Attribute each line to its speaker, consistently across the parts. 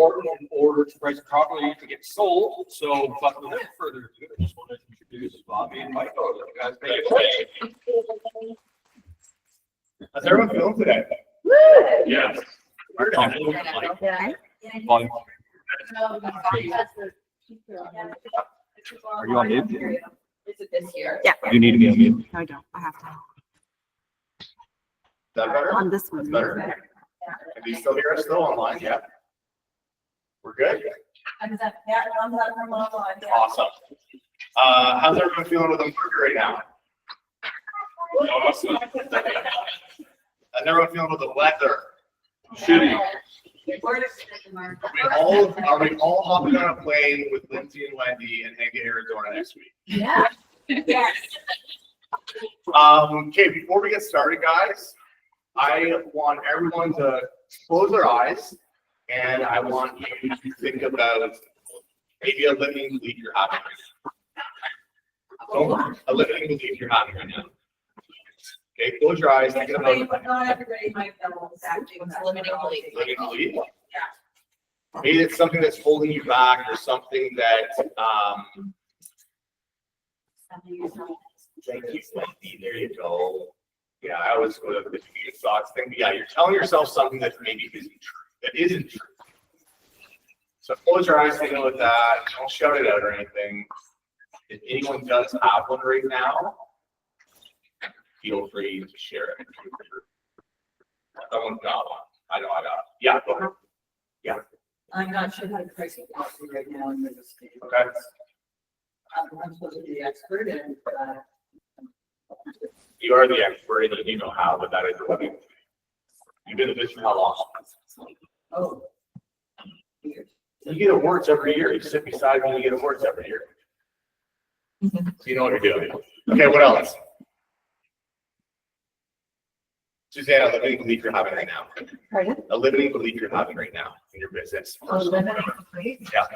Speaker 1: important in order to price it properly to get sold. So, but without further ado, I just want to introduce Bobbi and Michael. You guys make it play.
Speaker 2: How's everyone feeling today?
Speaker 1: Yes. Are you on mute?
Speaker 3: Is it this year?
Speaker 4: Yeah.
Speaker 1: You need to be on mute.
Speaker 4: No, I don't. I have to.
Speaker 2: Is that better?
Speaker 4: On this
Speaker 2: That's
Speaker 4: one.
Speaker 2: better. Can you still hear us still online? Yeah. We're good?
Speaker 3: I'm that, I'm not from online. Yeah.
Speaker 2: Awesome. How's everyone feeling with the market right now?
Speaker 1: Awesome.
Speaker 2: How's everyone feeling with the weather?
Speaker 1: Shitty.
Speaker 2: Are we all hopping on a plane with Lindsay and Wendy and heading to Arizona next week?
Speaker 3: Yeah. Yes.
Speaker 2: Okay, before we get started, guys, I want everyone to close their eyes and I want you to think about maybe a limiting belief you're having right now. A limiting belief you're having right now. Okay, close your eyes, think about
Speaker 3: But not everybody might know exactly what's limiting belief.
Speaker 2: limiting belief. Maybe it's something that's holding you back or something that, thank you, Wendy, there you go. Yeah, I always go to the community thoughts thing. But yeah, you're telling yourself something that maybe isn't true. So close your eyes, think about that. Don't shout it out or anything. If anyone does have one right now, feel free to share it. Someone got one. I know I got it. Yeah, go ahead. Yeah.
Speaker 3: I'm not sure how to price it right now in real estate.
Speaker 2: Okay.
Speaker 3: I'm supposed to be the expert and,
Speaker 2: You are the expert and you know how, but that is the living. You've been in this for how long?
Speaker 3: oh.
Speaker 2: You get awards every year. You sit beside me and you get awards every year. So you know what you're doing. Okay, what else? Susanna, a limiting belief you're having right now.
Speaker 4: Pardon?
Speaker 2: A limiting belief you're having right now in your business.
Speaker 3: Limiting belief?
Speaker 2: Yeah.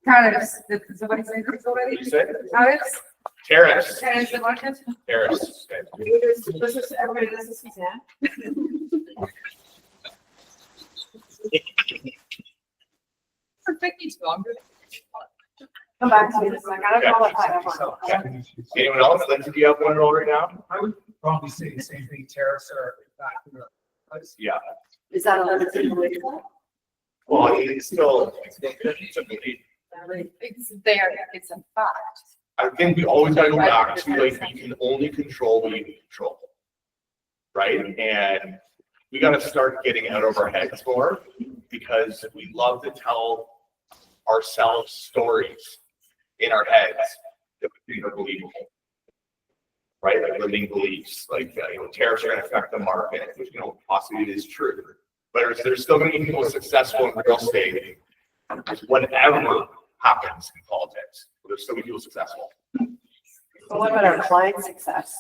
Speaker 5: Tariffs. Did somebody say this already?
Speaker 2: What did you say?
Speaker 5: Tariffs?
Speaker 2: Tariffs.
Speaker 5: Tariffs the market?
Speaker 2: Tariffs. Okay.
Speaker 5: Everybody, this is Suzanne. For 50 longer. Come back to me this second. I don't know what
Speaker 2: Okay. Anyone else? Lindsay, do you have one roll right now?
Speaker 6: I would probably say the same thing, tariffs are back in the.
Speaker 2: Yeah.
Speaker 4: Is that a limited belief?
Speaker 2: Well, it's still, it's a belief.
Speaker 5: It's there, it's a fact.
Speaker 2: I think we always gotta go back to like, you can only control what you can control. Right? And we gotta start getting out of our heads more because we love to tell ourselves stories in our heads that we think are believable. Right? Like limiting beliefs, like, tariffs are gonna affect the market, which, possibly it is true. But there's still gonna be people successful in real estate. Whatever happens in politics, there's still be people successful.
Speaker 4: But what about our client success?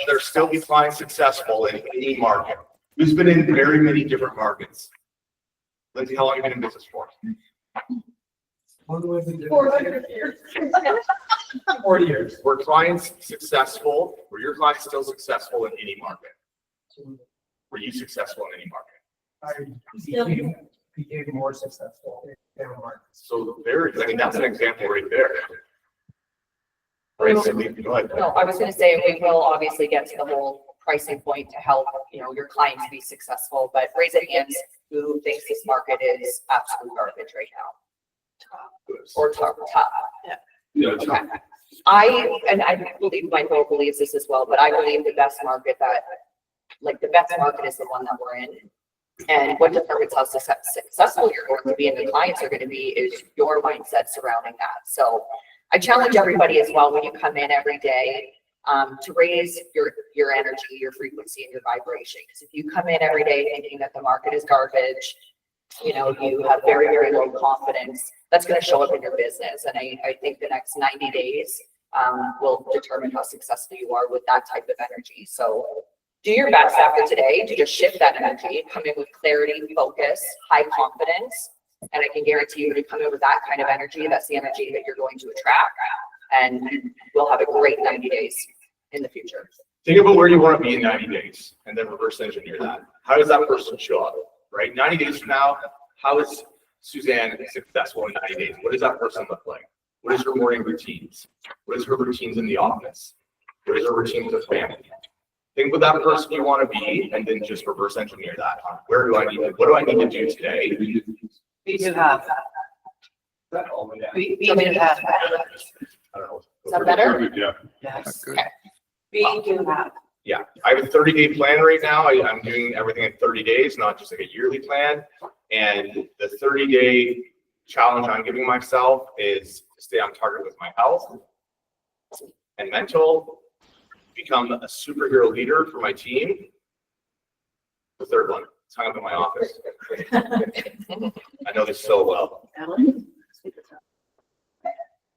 Speaker 2: There's still be clients successful in any market. Who's been in very many different markets? Lindsay, how long have you been in business for?
Speaker 3: 400 years.
Speaker 2: 40 years. Were clients successful? Were your clients still successful in any market? Were you successful in any market?
Speaker 6: I became more successful in different markets.
Speaker 2: So that's an example right there. Right, Cindy, go ahead.
Speaker 7: No, I was gonna say, we will obviously get to the whole pricing point to help, your clients be successful, but raise your hands who thinks this market is absolute garbage right now. Or top.
Speaker 2: Yeah,
Speaker 7: Okay. I believe Michael believes this as well, but I believe the best market the best market is the one that we're in. And what determines how successful you're going to be and the clients are going to be is your mindset surrounding that. So I challenge everybody as well when you come in every day to raise your energy, your frequency, and your vibration. Because if you come in every day thinking that the market is garbage, you have very, very low confidence, that's going to show up in your business. And I think the next 90 days will determine how successful you are with that type of energy. So do your best after today to just shift that energy, come in with clarity, focus, high confidence. And I can guarantee you to come in with that kind of energy, that's the energy that you're going to attract. And we'll have a great 90 days in the future.
Speaker 2: Think about where you want to be in 90 days and then reverse engineer that. How does that person show up? right? 90 days from now, how is Suzanne successful in 90 days? What does that person look like? What is her morning routines? What is her routines in the office? What is her routine with her family? Think what that person you want to be, and then just reverse engineer that. What do I need to do today?
Speaker 4: We do have. We do have.
Speaker 2: I don't know.
Speaker 7: Is that better?
Speaker 1: Yeah.
Speaker 4: Yes.
Speaker 7: Okay.
Speaker 4: We do have.
Speaker 2: Yeah, I have a 30-day plan right now. I'm doing everything in 30 days, not just like a yearly plan. And the 30-day challenge I'm giving myself is to stay on target with my health and mental, become a superhero leader for my team. The third one, it's hung up in my office. I know this so well.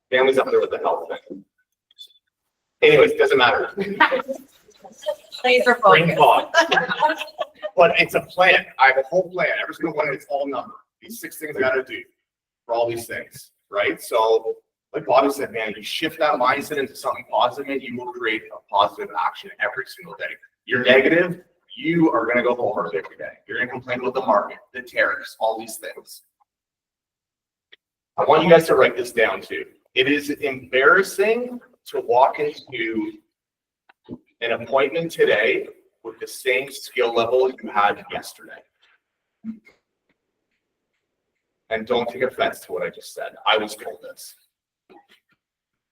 Speaker 2: Family's up there with the health thing. Anyways, doesn't matter.
Speaker 4: Laser
Speaker 2: Brain
Speaker 4: focus.
Speaker 2: fog. But it's a plan. I have a whole plan. Every single one, it's all numbered. These 6 things I gotta do for all these things, right? So, like Bobbi said, man, you shift that mindset into something positive, and you will create a positive action every single day. You're negative, you are gonna go hard every day. You're gonna complain about the market, the tariffs, all these things. I want you guys to write this down too. It is embarrassing to walk into an appointment today with the same skill level you had yesterday. And don't take offense to what I just said. I was told this.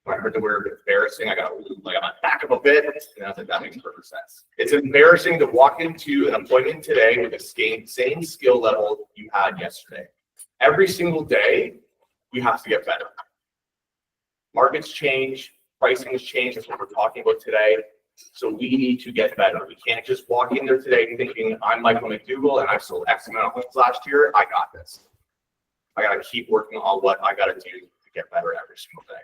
Speaker 2: When I heard the word embarrassing, I got like on my back up a bit, and I was like, that makes perfect sense. It's embarrassing to walk into an appointment today with the same skill level you had yesterday. Every single day, we have to get better. Markets change, pricing has changed. That's what we're talking about today. So we need to get better. We can't just walk in there today thinking I'm Michael McDougall and I sold X amount of homes last year. I got this. I got to keep working on what I got to do to get better every single day.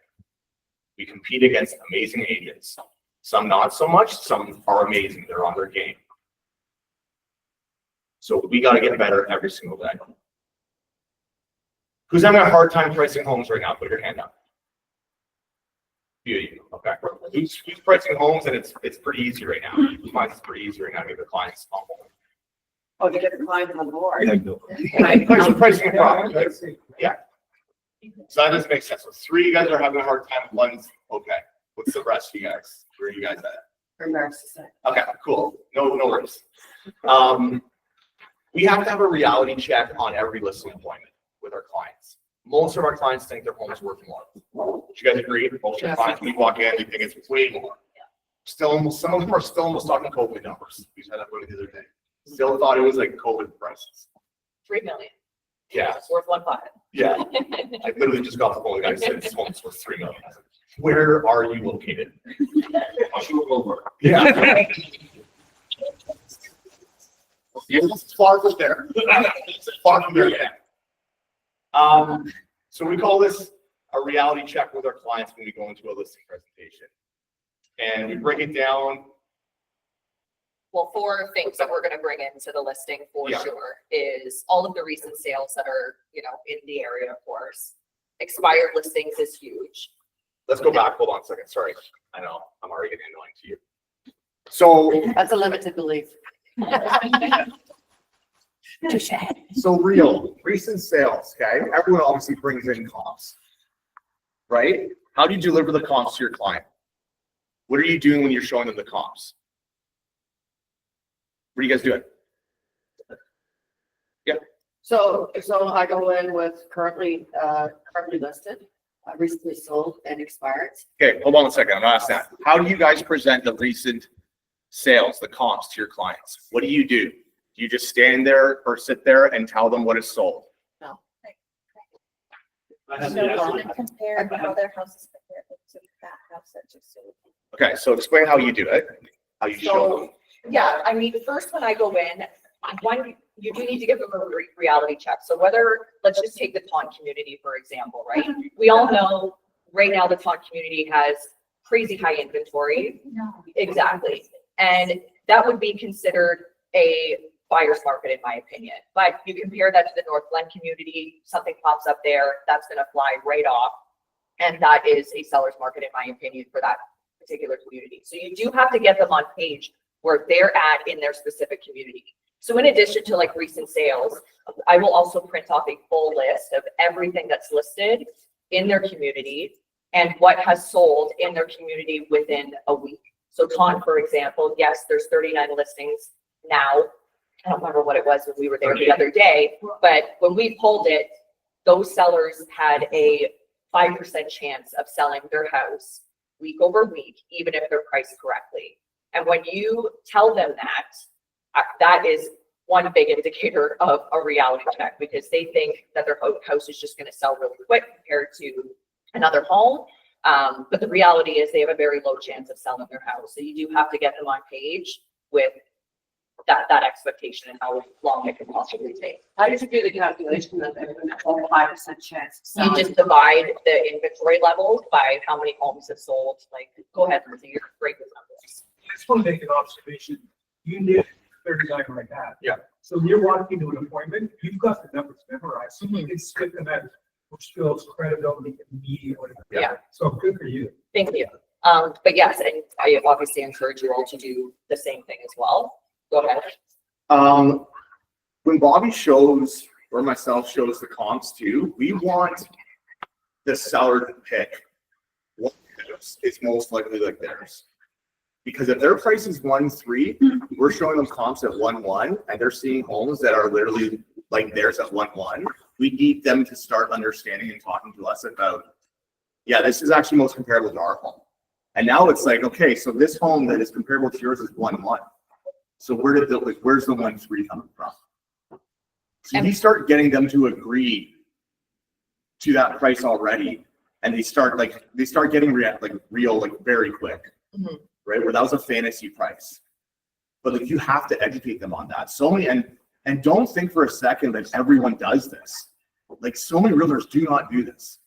Speaker 2: We compete against amazing agents. Some not so much. Some are amazing. They're on their game. So we got to get better every single day. Who's having a hard time pricing homes right now? Put your hand up. You. Okay. Who's pricing homes, and it's pretty easy right now. Mine's pretty easy right now to get the clients on board.
Speaker 4: Oh, to get the client on board.
Speaker 2: Pricing problem. Yeah. So that doesn't make sense. So 3 of you guys are having a hard time. 1's okay. What's the rest of you guys? Where are you guys at?
Speaker 4: Embarrassed to say.
Speaker 2: Okay, cool. No worries. We have to have a reality check on every listing appointment with our clients. Most of our clients think their home is worth more. Would you guys agree? Most of our clients, when we walk in, they think it's way more. Still, some of them are still almost talking COVID numbers. We had that one the other day. Still thought it was like COVID prices.
Speaker 7: 3 million.
Speaker 2: Yeah.
Speaker 7: It's worth 1.5.
Speaker 2: Yeah. I literally just got the phone. The guy said this home's worth 3 million. I was like, where are you located? Yeah. It's far from there. It's far from there. Yeah. So we call this a reality check with our clients when we go into a listing presentation. And we break it down.
Speaker 7: Well, 4 things that we're going to bring into the listing for
Speaker 2: Yeah.
Speaker 7: sure is all of the recent sales that are, in the area, of course. Expired listings is huge.
Speaker 2: Let's go back. Hold on a second. Sorry. I know I'm already getting annoying to you. So
Speaker 4: That's a limited belief.
Speaker 2: So recent sales, okay? Everyone obviously brings in comps, right? How do you deliver the comps to your client? What are you doing when you're showing them the comps? What are you guys doing? Yeah.
Speaker 4: So I go in with currently listed, recently sold and expired.
Speaker 2: Okay, hold on a second. I'm not asking that. How do you guys present the recent sales, the comps to your clients? What do you do? Do you just stand there or sit there and tell them what is sold?
Speaker 4: No.
Speaker 5: Compare how their house is compared to that house that just sold.
Speaker 2: Okay, so explain how you do it, how you show them.
Speaker 7: Yeah, I mean, first when I go in, you do need to give them a reality check. So let's just take the taunt community, for example, right? We all know right now the taunt community has crazy high inventory.
Speaker 5: No.
Speaker 7: Exactly. And that would be considered a buyer's market, in my opinion. But you compare that to the North Glen community, something pops up there, that's going to fly right off. And that is a seller's market, in my opinion, for that particular community. So you do have to get them on page where they're at in their specific community. So in addition to like recent sales, I will also print off a full list of everything that's listed in their community and what has sold in their community within a week. So Taunton, for example, yes, there's 39 listings now. I don't remember what it was when we were there the other day, but when we pulled it, those sellers had a 5% chance of selling their house week over week, even if they're priced correctly. And when you tell them that, that is one big indicator of a reality check, because they think that their house is just going to sell really quick compared to another home. But the reality is they have a very low chance of selling their house. So you do have to get them on page with that expectation and how long it can possibly take.
Speaker 4: How did you do the calculation of that 5% chance?
Speaker 7: You just divide the inventory levels by how many homes have sold. Like, go ahead, Lindsay, you're great with numbers.
Speaker 6: I just want to make an observation. You knew 39 right now.
Speaker 2: Yeah.
Speaker 6: So you're walking into an appointment, you've got the numbers memorized, so you can spit them out, which builds credibility immediately.
Speaker 7: Yeah.
Speaker 6: So good for you.
Speaker 7: Thank you. But yes, and I obviously encourage you all to do the same thing as well. Go ahead.
Speaker 2: When Bobbi shows, or myself shows the comps too, we want the seller to pick what is most likely like theirs. Because if their price is 1.3, we're showing them comps at 1.1, and they're seeing homes that are literally like theirs at 1.1. We need them to start understanding and talking to us about, yeah, this is actually most comparable to our home. And now it's like, okay, so this home that is comparable to yours is 1.1. So where's the 1.3 coming from? So you start getting them to agree to that price already, and they start getting real very quick, right? Where that was a fantasy price, but like you have to educate them on that. So many, and don't think for a second that everyone does this. Like so many realtors do not do this.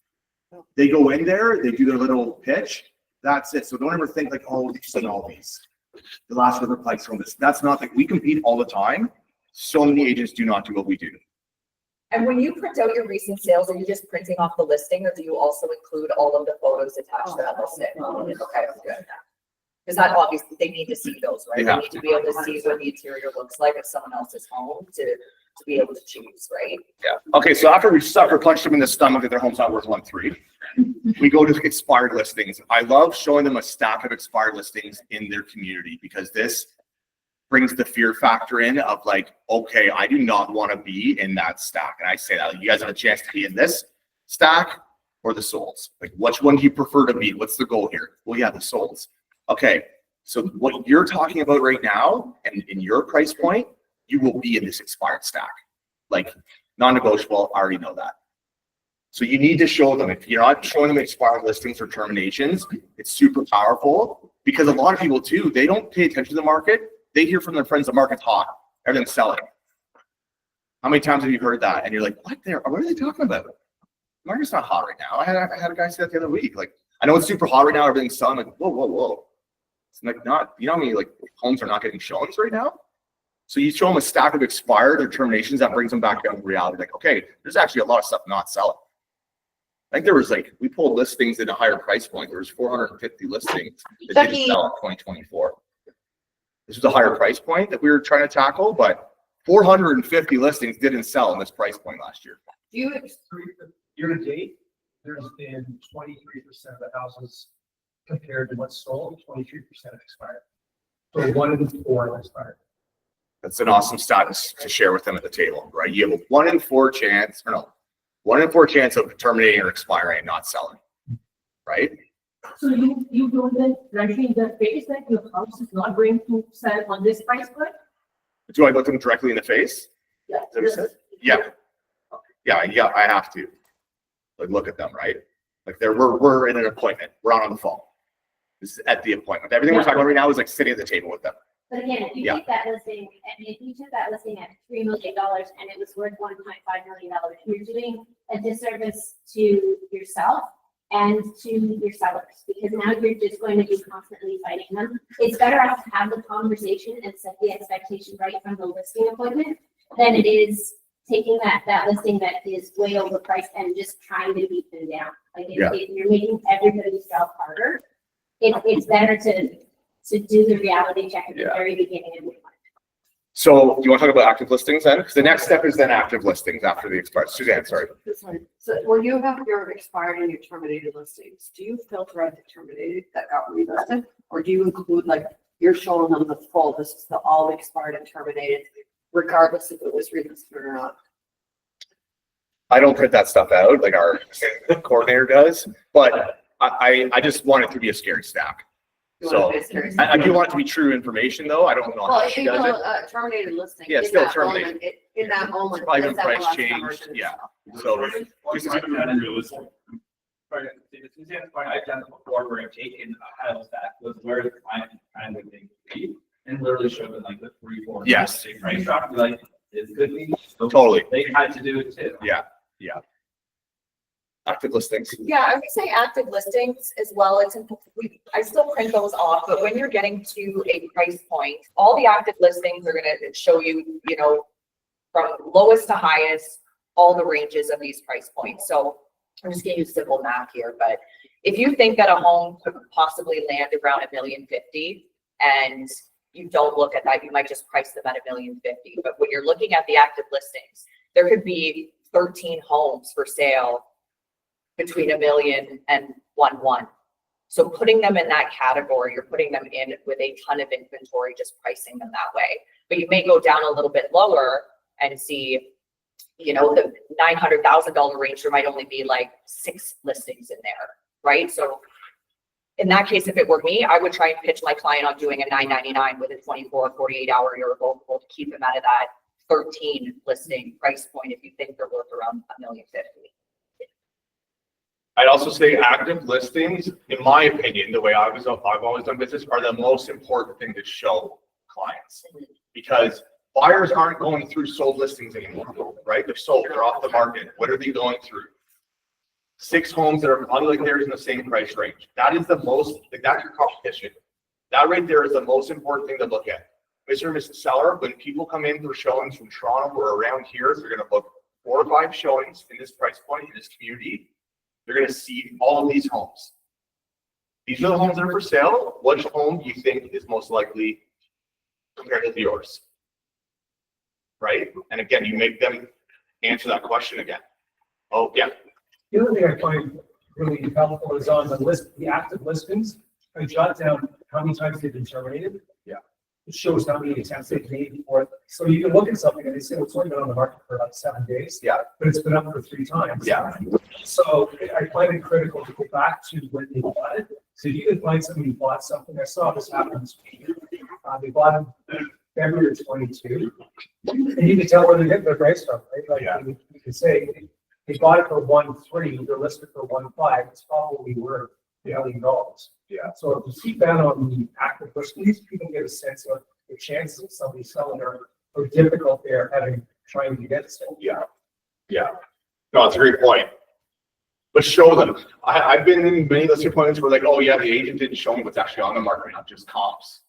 Speaker 2: They go in there, they do their little pitch, that's it. So don't ever think like, oh, you've seen all these. The last river price from this. That's not like we compete all the time. So many agents do not do what we do.
Speaker 7: And when you print out your recent sales, are you just printing off the listing, or do you also include all of the photos attached to that listing? Okay, good. Because that obviously they need to see those, right?
Speaker 2: Yeah.
Speaker 7: They need to be able to see what the interior looks like of someone else's home to be able to choose, right?
Speaker 2: Yeah. Okay. So after we sucker punched them in the stomach that their home's not worth 1.3, we go to expired listings. I love showing them a stack of expired listings in their community, because this brings the fear factor in of like, okay, I do not want to be in that stack. And I say that, like, you guys have a chance to be in this stack or the solds. Like, which one do you prefer to be? What's the goal here? Well, yeah, the solds. Okay. So what you're talking about right now, and in your price point, you will be in this expired stack. Like, non-negotiable, I already know that. So you need to show them. If you're not showing them expired listings or terminations, it's super powerful, because a lot of people too, they don't pay attention to the market. They hear from their friends the market's hot, everything's selling. How many times have you heard that? And you're like, what are they talking about? The market's not hot right now. I had a guy say that the other week. Like, I know it's super hot right now, everything's selling. Like, whoa. It's like not, you know how many like homes are not getting showings right now? So you show them a stack of expired or terminations, that brings them back down to reality. Like, okay, there's actually a lot of stuff not selling. I think there was like, we pulled listings at a higher price point. There was 450 listings that didn't sell in 2024. This was a higher price point that we were trying to tackle, but 450 listings didn't sell in this price point last year.
Speaker 6: Year to date, there's been 23% of the houses compared to what's sold, 23% expired. So 1 in 4 expired.
Speaker 2: That's an awesome status to share with them at the table, right? You have a 1 in 4 chance, or no, 1 in 4 chance of terminating or expiring and not selling, right?
Speaker 8: So you told them directly in the face that your house is not going to sell on this price point?
Speaker 2: Do I look them directly in the face?
Speaker 8: Yeah.
Speaker 2: Is that what you said? Yeah, I have to. Like, look at them, right? Like, we're in an appointment. We're out on the phone. This is at the appointment. Everything we're talking about right now is like sitting at the table with them.
Speaker 9: But again, if you take that listing, and if you took that listing at $3 million and it was worth $1.5 million, you're doing a disservice to yourself and to your sellers, because now you're just going to be constantly fighting them. It's better off to have the conversation and set the expectation right from the listing appointment than it is taking that listing that is way overpriced and just trying to beat them down. Like, if you're making everybody's job harder, it's better to do the reality check at the very beginning.
Speaker 2: So do you want to talk about active listings then? Because the next step is then active listings after the expired. Suzanne, sorry.
Speaker 4: That's fine. So when you have your expired and your terminated listings, do you filter out the terminated that got relisted? Or do you include like, you're showing them the full, this is the all expired and terminated, regardless if it was relisted or not?
Speaker 2: I don't print that stuff out like our coordinator does, but I just want it to be a scary stack.
Speaker 4: You
Speaker 2: So
Speaker 4: want to be serious?
Speaker 2: I do want it to be true information though. I don't know
Speaker 4: Well,
Speaker 2: how
Speaker 4: if
Speaker 2: she
Speaker 4: you
Speaker 2: does
Speaker 4: know,
Speaker 2: it.
Speaker 4: Terminated listing.
Speaker 2: Yeah,
Speaker 4: in
Speaker 2: still
Speaker 4: that
Speaker 2: terminated.
Speaker 4: moment, In that moment.
Speaker 2: Probably been
Speaker 4: is that
Speaker 2: price
Speaker 4: last
Speaker 2: changed,
Speaker 4: conversion
Speaker 2: yeah.
Speaker 4: itself?
Speaker 2: So
Speaker 1: Suzanne's point, I've done it before where I've taken a house that was where the client kind of thing to be and literally showed them like the 3, 4.
Speaker 2: Yes.
Speaker 1: Price drop, like, it could be. So
Speaker 2: Totally.
Speaker 1: They had to do it too.
Speaker 2: Yeah. Active listings.
Speaker 7: Yeah, I would say active listings as well. I still print those off, but when you're getting to a price point, all the active listings are gonna show you, you know, from lowest to highest, all the ranges of these price points. So I'm just gonna use simple math here, but if you think that a home could possibly land around $1.05 million and you don't look at that, you might just price them at $1.05 million. But when you're looking at the active listings, there could be 13 homes for sale between $1 million and 1.1. So putting them in that category, you're putting them in with a ton of inventory, just pricing them that way. But you may go down a little bit lower and see, you know, the $900,000 range, there might only be like 6 listings in there, right? So in that case, if it were me, I would try and pitch my client on doing a $999 with a 24, 48-hour irrevocable to keep them out of that 13 listing price point if you think they're worth around $1.05 million.
Speaker 2: I'd also say active listings, in my opinion, the way I've always done business, are the most important thing to show clients. Because buyers aren't going through sold listings anymore, right? They're sold, they're off the market. What are they going through? 6 homes that are probably like theirs in the same price range. That is the most, like that's your competition. That right there is the most important thing to look at. Mr. and Mrs. Seller, when people come in for showings from Toronto or around here, they're going to book 4 or 5 showings in this price point, in this community. They're going to see all of these homes. These are the homes that are for sale. Which home do you think is most likely compared to yours? Right? And again, you make them answer that question again. Oh, yeah.
Speaker 6: The other thing I find really helpful is on the list, the active listings, I jot down how many times they've been terminated.
Speaker 2: Yeah.
Speaker 6: It shows how many attempts they've made before. So you can look at something and they say, well, it's only been on the market for about 7 days.
Speaker 2: Yeah.
Speaker 6: But it's been up for 3 times.
Speaker 2: Yeah.
Speaker 6: So I find it critical to go back to when they bought it. So if you can find somebody who bought something, I saw this happen this week. They bought it February 22. And you can tell where they're getting their price from, right? Like
Speaker 2: Yeah.
Speaker 6: you can say, they bought it for 1.3, they're listed for 1.5, it's probably worth $1 million.
Speaker 2: Yeah.
Speaker 6: So if you keep that on the active listings, people get a sense of the chances of somebody selling or difficult they're trying to get sold.
Speaker 2: Yeah. Yeah. No, it's a great point. But show them. I've been in many listing appointments where like, oh yeah, the agent didn't show me what's actually on the market, not just comps.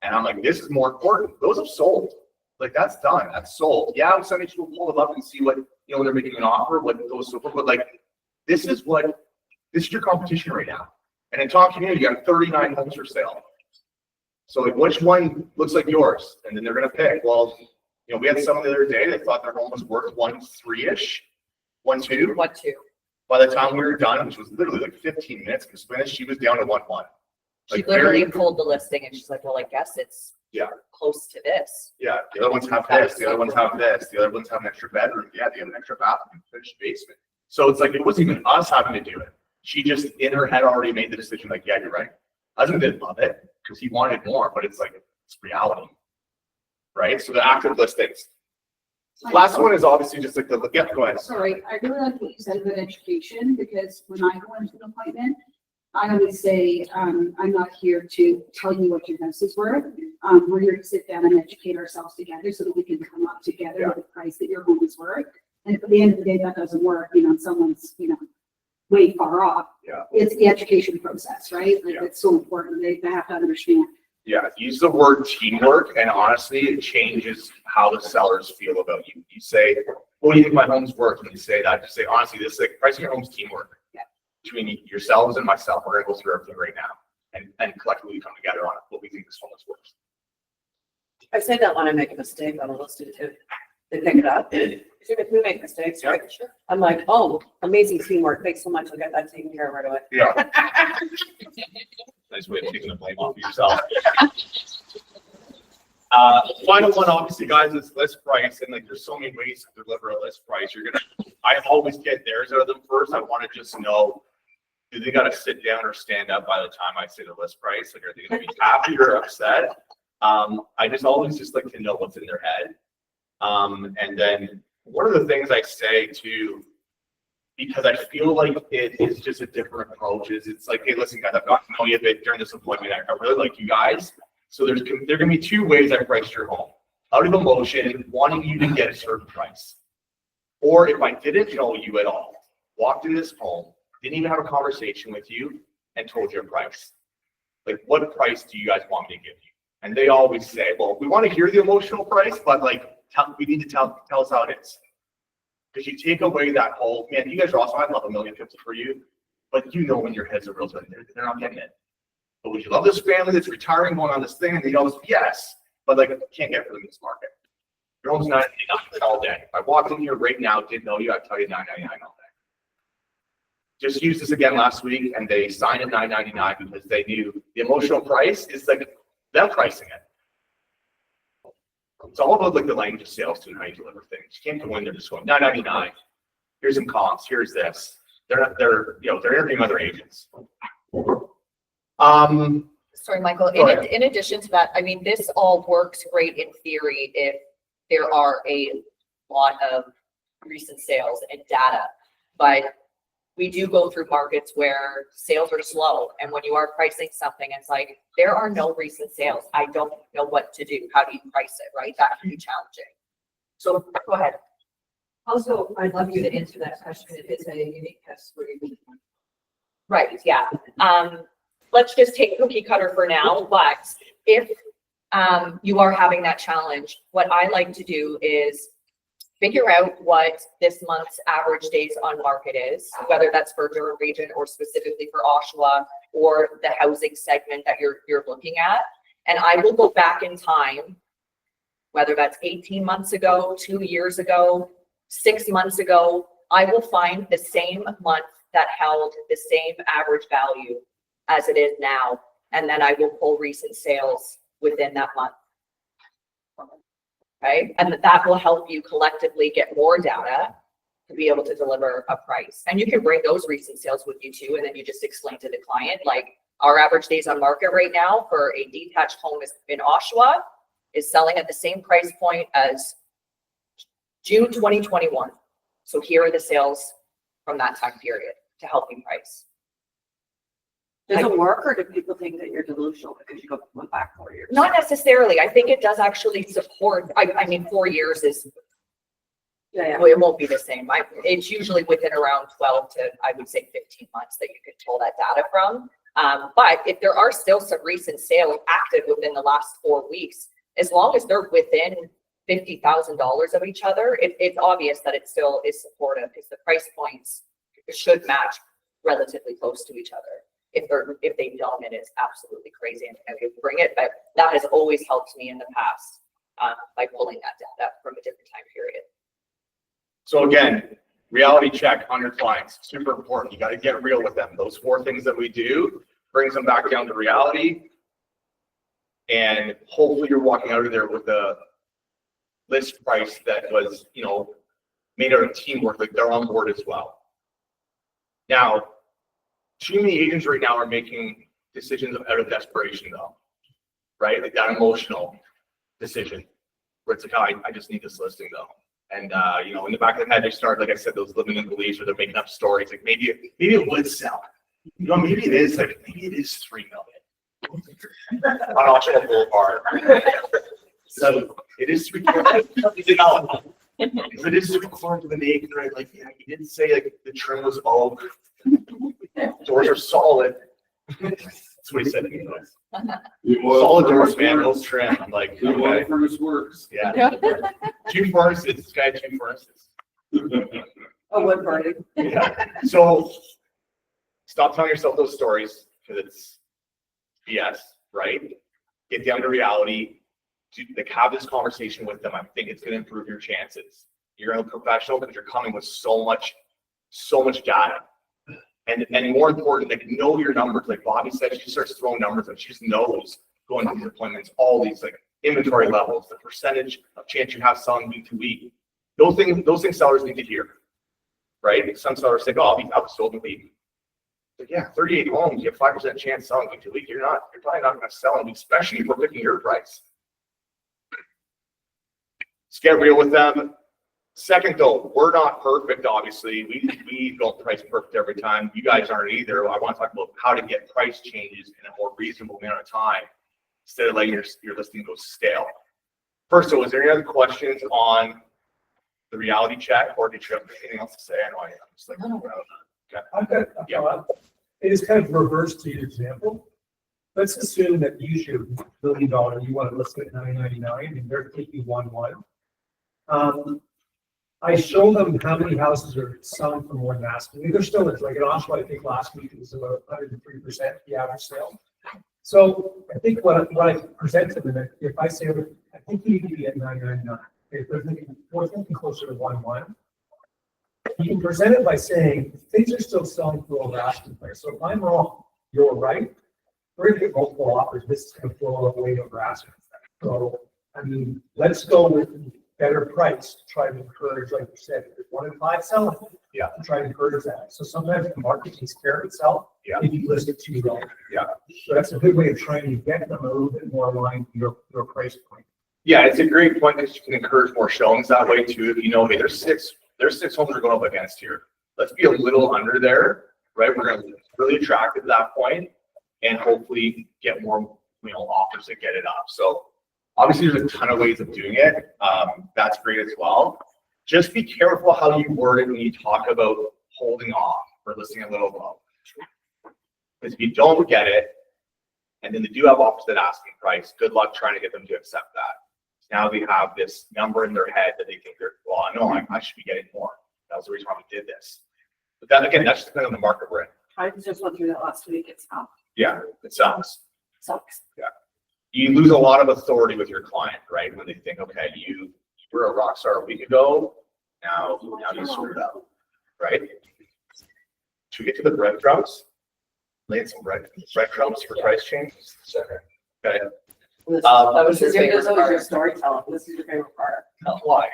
Speaker 2: And I'm like, this is more important. Those have sold. Like that's done. That's sold. Yeah, I'm sending you a pull them up and see what, you know, when they're making an offer, what goes so forth. But like, this is your competition right now. And in talking to you got 39 homes for sale. So like, which one looks like yours? And then they're going to pick. Well, you know, we had someone the other day that thought their home was worth 1.3-ish, 1.2.
Speaker 7: 1.2.
Speaker 2: By the time we were done, which was literally like 15 minutes, because finished, she was down to 1.1.
Speaker 7: She
Speaker 2: Like
Speaker 7: literally
Speaker 2: very,
Speaker 7: pulled the listing and she's like, well, I guess it's
Speaker 2: Yeah.
Speaker 7: close to this.
Speaker 2: yeah, the other ones have this, the other ones have this, the other ones have an extra bedroom, yeah, they have an extra bathroom, finished basement. So it's like, it wasn't even us having to do it. She just in her head already made the decision, like, yeah, you're right. Husband didn't love it because he wanted more, but it's like, it's reality. Right? So the active listings. Last one is obviously just like the, yeah, go ahead.
Speaker 3: Sorry, I really like what you said about education, because when I go into an appointment, I always say, I'm not here to tell you what your house is worth. We're here to sit down and educate ourselves together so that we can come up together with the price that your home is worth. And if at the end of the day, that doesn't work, someone's, way far off.
Speaker 2: Yeah.
Speaker 3: It's the education process, right? Like,
Speaker 2: Yeah.
Speaker 3: it's so important. They have to understand.
Speaker 2: Yeah, use the word teamwork, and honestly, it changes how the sellers feel about you. You say, what do you think my home's worth? And you say that, just say, honestly, this is like pricing your home's teamwork.
Speaker 7: Yeah.
Speaker 2: Between yourselves and myself, we're gonna go through everything right now and collectively come together on what we think this home is worth.
Speaker 4: I say that when I make a mistake on a listing too. They pick it up. We make mistakes, right? I'm like, oh, amazing teamwork. Thanks so much. I'll get that taken care of right away.
Speaker 2: Yeah. Nice way of taking the blame off of yourself. Final one, obviously, guys, is list price, and like, there's so many ways to deliver a list price. I always get theirs out of them first. I want to just know, do they got to sit down or stand up by the time I say the list price? Like, are they going to be happy or upset? I just always just like to know what's in their head. And then one of the things I say too, because I feel like it is just a different approach, is it's like, hey, listen, guys, I've gotten to know you a bit during this appointment. I really like you guys. So there are going to be two ways I priced your home. Out of emotion, wanting you to get a certain price. Or if I didn't know you at all, walked in this home, didn't even have a conversation with you, and told you a price. Like, what price do you guys want me to give you? And they always say, well, we want to hear the emotional price, but like, we need to tell us how it is. Because you take away that whole, man, you guys are awesome. I'd love $1.50 million for you. But you know in your head's a real thing. They're not getting it. But would you love this family that's retiring, going on this thing? And they goes, yes. But like, can't get for them in this market. Your home's not all day. If I walked in here right now, didn't know you, I'd tell you $9.99 all day. Just used this again last week, and they signed at $9.99 because they knew the emotional price is like them pricing it. It's all about like the language of sales too, and how you deliver things. You can't go in there just going $9.99. Here's some comps. Here's this. They're interviewing other agents.
Speaker 7: Sorry, Michael,
Speaker 2: Go ahead.
Speaker 7: in addition to that, I mean, this all works great in theory if there are a lot of recent sales and data, but we do go through markets where sales are slow. And when you are pricing something, it's like, there are no recent sales. I don't know what to do. How do you price it, right? That can be challenging. So go ahead.
Speaker 4: Also, I'd love you to answer that question if it's a unique test for you.
Speaker 7: Right, yeah. Let's just take cookie cutter for now, but if you are having that challenge, what I like to do is figure out what this month's average days on market is, whether that's for Durham region or specifically for Oshawa or the housing segment that you're looking at. And I will go back in time, whether that's 18 months ago, 2 years ago, 6 months ago, I will find the same month that held the same average value as it is now. And then I will pull recent sales within that month. Okay, and that will help you collectively get more data to be able to deliver a price. And you can bring those recent sales with you too, and then you just explain to the client, like, our average days on market right now for a detached home in Oshawa is selling at the same price point as June 2021. So here are the sales from that time period to help you price.
Speaker 4: Does it work, or do people think that you're delusional because you went back 4 years?
Speaker 7: Not necessarily. I think it does actually support, I mean, 4 years is,
Speaker 4: Yeah.
Speaker 7: well, it won't be the same. It's usually within around 12 to, I would say, 15 months that you can pull that data from. But if there are still some recent sales active within the last 4 weeks, as long as they're within $50,000 of each other, it's obvious that it still is supportive, because the price points should match relatively close to each other. If they don't, it is absolutely crazy and I could bring it, but that has always helped me in the past by pulling that data from a different time period.
Speaker 2: So again, reality check on your clients, super important. You got to get real with them. Those 4 things that we do brings them back down to reality. And hopefully you're walking out of there with a list price that was, made out of teamwork, like they're on board as well. Now, too many agents right now are making decisions out of desperation though, right? Like that emotional decision where it's like, oh, I just need this listing though. And, in the back of their head, they start, like I said, those limiting beliefs, or they're making up stories. Like maybe it would sell. Maybe it is $3 million on Oshawa Boulevard. So it is $3 million. It is $3 to the naked, right? Like, yeah, you didn't say like the trim was all, doors are solid. That's what he said to me. Solid doors, man, no trim. I'm like, okay.
Speaker 10: Furnace works.
Speaker 2: Yeah. 2 furnaces. This guy had 2 furnaces.
Speaker 4: A wood burning.
Speaker 2: Yeah. So stop telling yourself those stories, because it's BS, right? Get down to reality. like have this conversation with them. I think it's gonna improve your chances. You're a professional because you're coming with so much data. And more important, like know your numbers. Like Bobbi said, she starts throwing numbers and she just knows going through the appointments, all these like inventory levels, the percentage of chance you have selling week to week. Those things sellers need to hear, right? Some sellers say, oh, I was sold in a week. But yeah, 38 homes, you have 5% chance selling week to week. You're probably not going to sell them, especially if we're picking your price. Let's get real with them. Second though, we're not perfect, obviously. We don't price perfect every time. You guys aren't either. I want to talk about how to get price changes in a more reasonable amount of time instead of letting your listing go stale. First, so is there any other questions on the reality check, or did you have anything else to say? I know I'm just like, okay.
Speaker 6: I've got a thought. It is kind of reverse to your example. Let's assume that you should $1 billion, you want to list it at $999 and they're taking 1.1. I show them how many houses are selling for more than asking. I mean, there still is, like in Oshawa, I think last week it was about 103% the average sale. So I think what I present to them, if I say, I think you need to be at $999, if they're thinking closer to 1.1, you can present it by saying things are still selling for over asking price. So if I'm wrong, you're right. We're going to get multiple offers. This is going to flow away over asking. So I mean, let's go with better price to try to encourage, like you said, if 1 in 5 selling,
Speaker 2: yeah,
Speaker 6: to try to encourage that. So sometimes the market takes care of itself.
Speaker 2: Yeah.
Speaker 6: If you list it too low.
Speaker 2: Yeah.
Speaker 6: So that's a good way of trying to get them a little bit more aligned to your price point.
Speaker 2: Yeah, it's a great point because you can encourage more showings that way too. If you know, hey, there's six homes we're going up against here. Let's be a little under there, right? We're going to be really attractive at that point and hopefully get more, offers that get it up. So obviously there's a ton of ways of doing it. That's great as well. Just be careful how you word it when you talk about holding off or listing a little low. Because if you don't get it, and then they do have offers at asking price, good luck trying to get them to accept that. Now they have this number in their head that they think I should be getting more. That was the reason why we did this. But then again, that's just depending on the market we're in.
Speaker 4: I just went through that last week. It's tough.
Speaker 2: Yeah, it sucks.
Speaker 4: Sucks.
Speaker 2: Yeah. You lose a lot of authority with your client, right? When they think, okay, you were a rock star a week ago, now you screwed up, right? Should we get to the breadcrumbs? Lay in some breadcrumbs for price changes. Okay.
Speaker 4: That was your favorite part. Your storytelling. This is your favorite part.
Speaker 2: Why?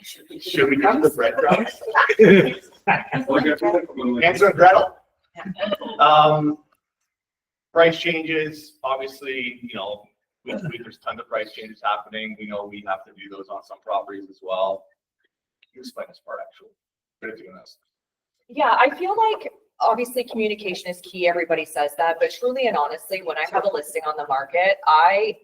Speaker 2: Should we get to the breadcrumbs? Hansel and Gretel. Price changes, obviously, there's tons of price changes happening. We know we have to do those on some properties as well. You explain this part actually. Good at doing this.
Speaker 7: Yeah, I feel like obviously communication is key. Everybody says that, but truly and honestly, when I have a listing on the market, I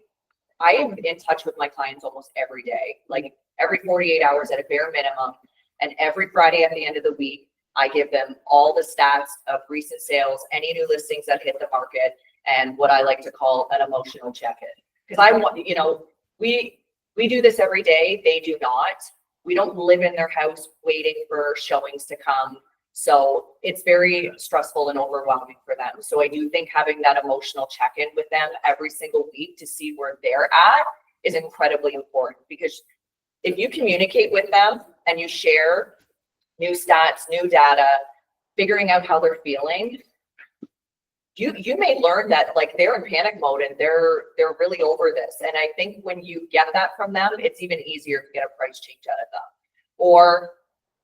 Speaker 7: am in touch with my clients almost every day, like every 48 hours at a bare minimum. And every Friday at the end of the week, I give them all the stats of recent sales, any new listings that hit the market, and what I like to call an emotional check-in. Because I want, we do this every day. They do not. We don't live in their house waiting for showings to come. So it's very stressful and overwhelming for them. So I do think having that emotional check-in with them every single week to see where they're at is incredibly important, because if you communicate with them and you share new stats, new data, figuring out how they're feeling, you may learn that like they're in panic mode and they're really over this. And I think when you get that from them, it's even easier to get a price change out of them. Or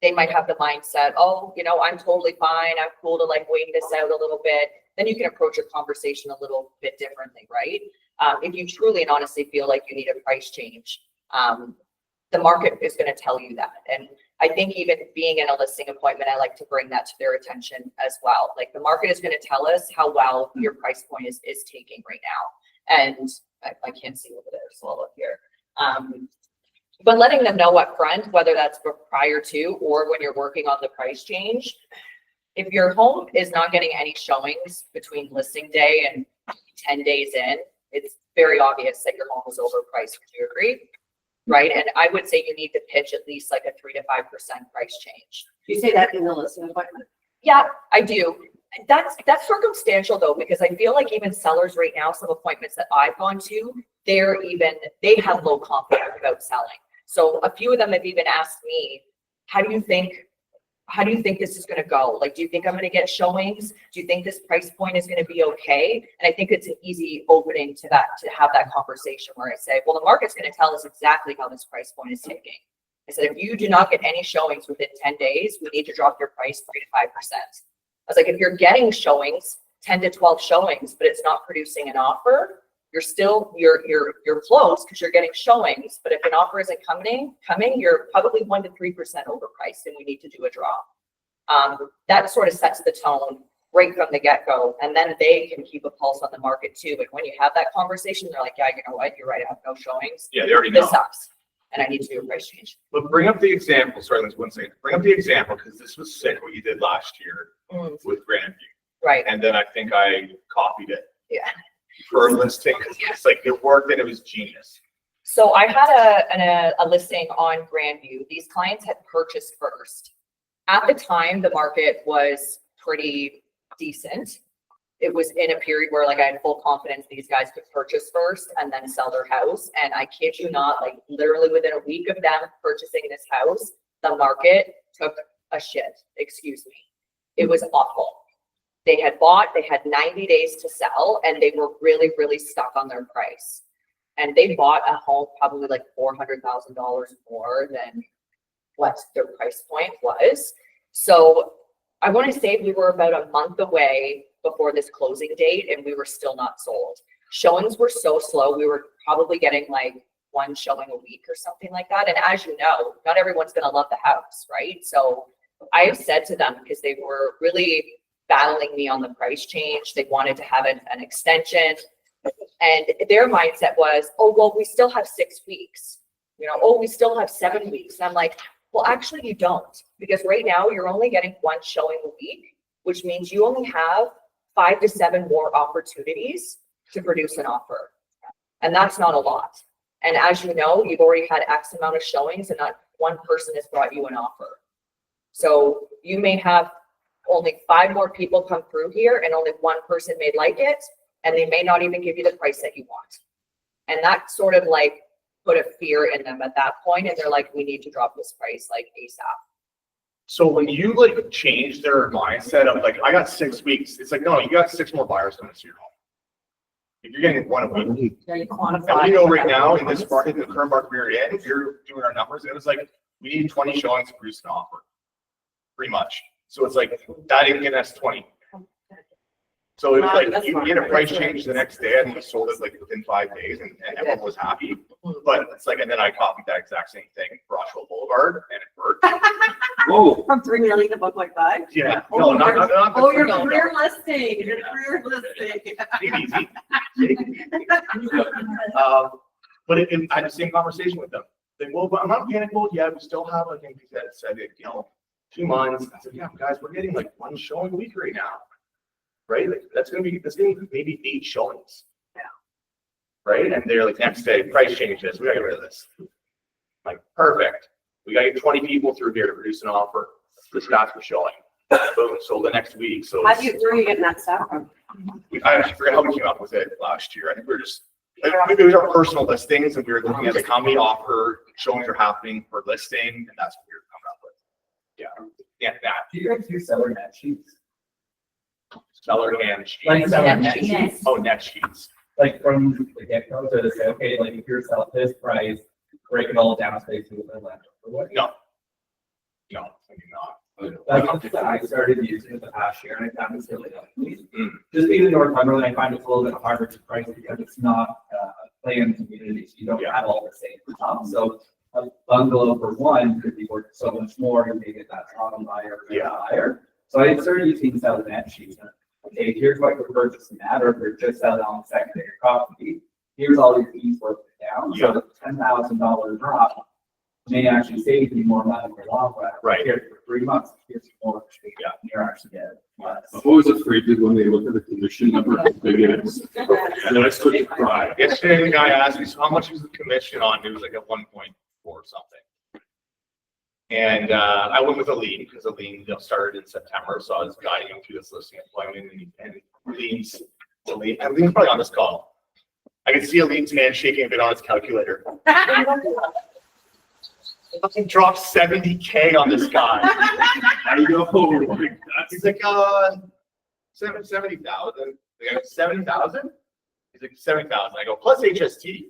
Speaker 7: they might have the mindset, I'm totally fine. I'm cool to like wait this out a little bit. Then you can approach a conversation a little bit differently, right? If you truly and honestly feel like you need a price change, the market is going to tell you that. And I think even being in a listing appointment, I like to bring that to their attention as well. Like the market is going to tell us how well your price point is taking right now. And I can't see over there, so I'll look here. But letting them know up front, whether that's prior to or when you're working on the price change, if your home is not getting any showings between listing day and 10 days in, it's very obvious that your home is overpriced. Would you agree? Right? And I would say you need to pitch at least like a 3 to 5% price change.
Speaker 4: Do you say that in the listing appointment?
Speaker 7: Yeah, I do. That's circumstantial though, because I feel like even sellers right now, some appointments that I've gone to, they have low confidence about selling. So a few of them have even asked me, how do you think this is gonna go? Like, do you think I'm gonna get showings? Do you think this price point is gonna be okay? And I think it's an easy opening to have that conversation where I say, well, the market's gonna tell us exactly how this price point is taking. I said, if you do not get any showings within 10 days, we need to drop your price 3 to 5%. I was like, if you're getting showings, 10 to 12 showings, but it's not producing an offer, you're close because you're getting showings. But if an offer isn't coming, you're probably 1 to 3% overpriced, and we need to do a drop. That sort of sets the tone right from the get-go, and then they can keep a pulse on the market too. But when you have that conversation, they're like, yeah, you know what, you're right, I have no showings.
Speaker 2: Yeah, they already know.
Speaker 7: This sucks, and I need to do a price change.
Speaker 2: But bring up the example, sorry, let's 1 second. Bring up the example, because this was sick what you did last year with Grandview.
Speaker 7: Right.
Speaker 2: And then I think I copied it.
Speaker 7: Yeah.
Speaker 2: For a listing, because it's like it worked and it was genius.
Speaker 7: So I had a listing on Grandview. These clients had purchased first. At the time, the market was pretty decent. It was in a period where like I had full confidence these guys could purchase first and then sell their house. And I kid you not, like literally within a week of them purchasing this house, the market took a shit. Excuse me. It was awful. They had 90 days to sell, and they were really, really stuck on their price. And they bought a home probably like $400,000 more than what their price point was. So I want to say we were about a month away before this closing date, and we were still not sold. Showings were so slow. We were probably getting like 1 showing a week or something like that. And as you know, not everyone's going to love the house, right? So I have said to them, because they were really battling me on the price change, they wanted to have an extension, and their mindset was, oh, well, we still have 6 weeks, oh, we still have 7 weeks. And I'm like, well, actually you don't, because right now you're only getting 1 showing a week, which means you only have 5 to 7 more opportunities to produce an offer. And that's not a lot. And as you know, you've already had X amount of showings and not 1 person has brought you an offer. So you may have only 5 more people come through here, and only 1 person may like it, and they may not even give you the price that you want. And that sort of like put a fear in them at that point, and they're like, we need to drop this price like ASAP.
Speaker 2: So when you like change their mindset of like, I got 6 weeks, it's like, no, you got 6 more buyers coming to your home. If you're getting 1 a week,
Speaker 4: Yeah, you
Speaker 2: and
Speaker 4: quantify.
Speaker 2: we know right now in this market, the current market we're in, if you're doing our numbers, it was like, we need 20 showings to produce an offer, pretty much. So it's like, that ain't getting us 20. So it's like, you can get a price change the next day, and we sold it like within 5 days, and everyone was happy. But it's like, and then I copied that exact same thing for Oshawa Boulevard, and it worked. Whoa.
Speaker 4: From 3 million to 1.5?
Speaker 2: Yeah, no, not the
Speaker 4: Oh, your
Speaker 2: 3 million.
Speaker 4: career listing, your career listing.
Speaker 2: Take it easy. But I had the same conversation with them. Like, well, but I'm not panicked mode yet. We still have, I think, that said, 2 months. I said, yeah, guys, we're getting like 1 showing a week right now. Right? Like, that's gonna be maybe 8 showings. Yeah. Right? And they're like, next day, price changes. We gotta get rid of this. Like, perfect. We gotta get 20 people through here to produce an offer. The stats were showing. Boom, sold the next week. So
Speaker 4: Where are you getting that stuff from?
Speaker 2: I forget how we came up with it last year. I think we were just, like, maybe it was our personal listings, and we were looking at like how many offer showings are happening per listing, and that's what we were coming up with. Yeah, that.
Speaker 6: Do you guys do seller net sheets?
Speaker 2: Seller hand sheets.
Speaker 6: Like seller net
Speaker 9: Yes.
Speaker 6: sheets?
Speaker 2: Oh, net sheets.
Speaker 6: Like from the get-go, so to say, okay, like if you're selling this price, break it all down, say to the left or what?
Speaker 2: No. No, I do not.
Speaker 6: That's something that I started using in the past year, and I found it's really helpful. Just being in Northumberland, I find it's a little bit harder to price because it's not planned communities. You don't have all the same stuff. So a bungalow for 1 could be worth so much more, and maybe get that bottom buyer higher. So I started using seller net sheets. Okay, here's what your purchasing at, or if you're just selling on the secondary property, here's all your fees broken down. So the $10,000 drop may actually save you more money for long run.
Speaker 2: Right.
Speaker 6: Here for 3 months, here's more. Yeah, you're actually getting less.
Speaker 10: I'm always afraid that when they look at the commission number, they get it. And then I start to cry.
Speaker 2: Yesterday, the guy asked me, so how much was the commission on? It was like at 1.4 something. And I went with Aline because Aline started in September, so I was guiding him through this listing appointment, and Aline's probably on this call. I can see Aline's hand shaking a bit on his calculator. Fucking dropped 70K on this guy.
Speaker 10: I know.
Speaker 2: He's like, 70,000. Like, 70,000? He's like, 70,000. I go, plus HST.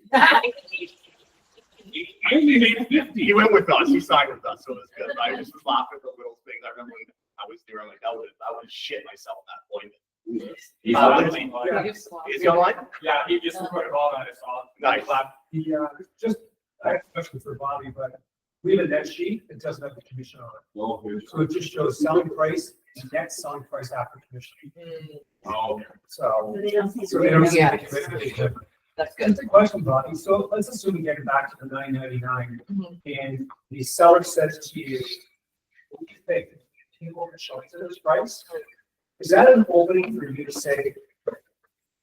Speaker 2: He went with us. He signed with us, so it was good. But I just was laughing at the little things. I remember when I was there, I'm like, I would shit myself at that point.
Speaker 1: He's
Speaker 2: Literally. Is he online?
Speaker 6: Yeah, he just recorded all that.
Speaker 2: Nice.
Speaker 6: He, just, I have a question for Bobby, but we have a net sheet, it doesn't have the commission on it.
Speaker 10: Oh, okay.
Speaker 6: So it just shows selling price, net selling price after commission.
Speaker 10: Oh,
Speaker 6: So,
Speaker 9: So they don't see.
Speaker 6: so they don't see
Speaker 7: Yeah.
Speaker 6: the commission.
Speaker 7: That's good.
Speaker 6: That's a question, Bobby. So let's assume we get it back to the $9.99 and the seller says to you, what do you think? Can you over showing to this price? Is that an opening for you to say,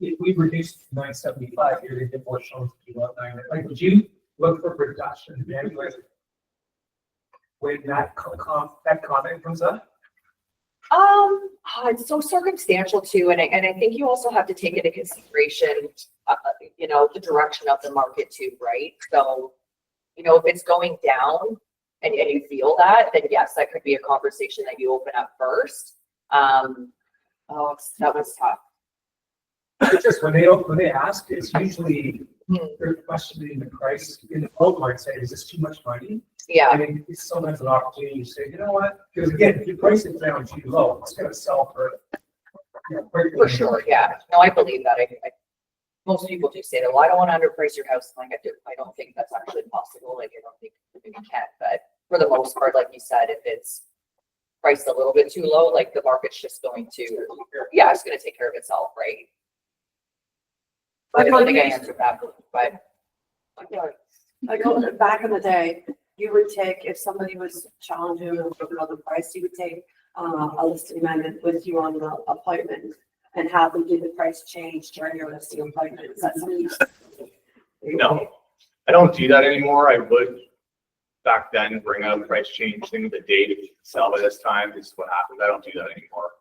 Speaker 6: if we reduce to $9.75, you're gonna get more showings to about $9? Like, would you look for reduction then when that comment comes up?
Speaker 7: It's so circumstantial too, and I think you also have to take into consideration, the direction of the market too, right? So, if it's going down and you feel that, then yes, that could be a conversation that you open up first. That was tough.
Speaker 6: It's just when they ask, it's usually they're questioning the price in the old market, say, is this too much money?
Speaker 7: Yeah,
Speaker 6: I mean, it's sometimes an opportunity to say, you know what? Because again, if you price it down too low, it's gonna sell for.
Speaker 7: for sure. Yeah, no, I believe that. Most people do say that. Well, I don't want to underprice your house. Like I don't think that's actually possible. Like I don't think we can. But for the most part, like you said, if it's priced a little bit too low, like the market's just going to, it's going to take care of itself, right? I don't think I answered that, but
Speaker 4: Like back in the day, you would take, if somebody was challenging you with another price, you would take a listing amendment with you on the appointment and have them do the price change during your listing appointment. Is that something you?
Speaker 2: No, I don't do that anymore. I would back then bring out a price change thing with the date if you can sell by this time. This is what happens. I don't do that anymore.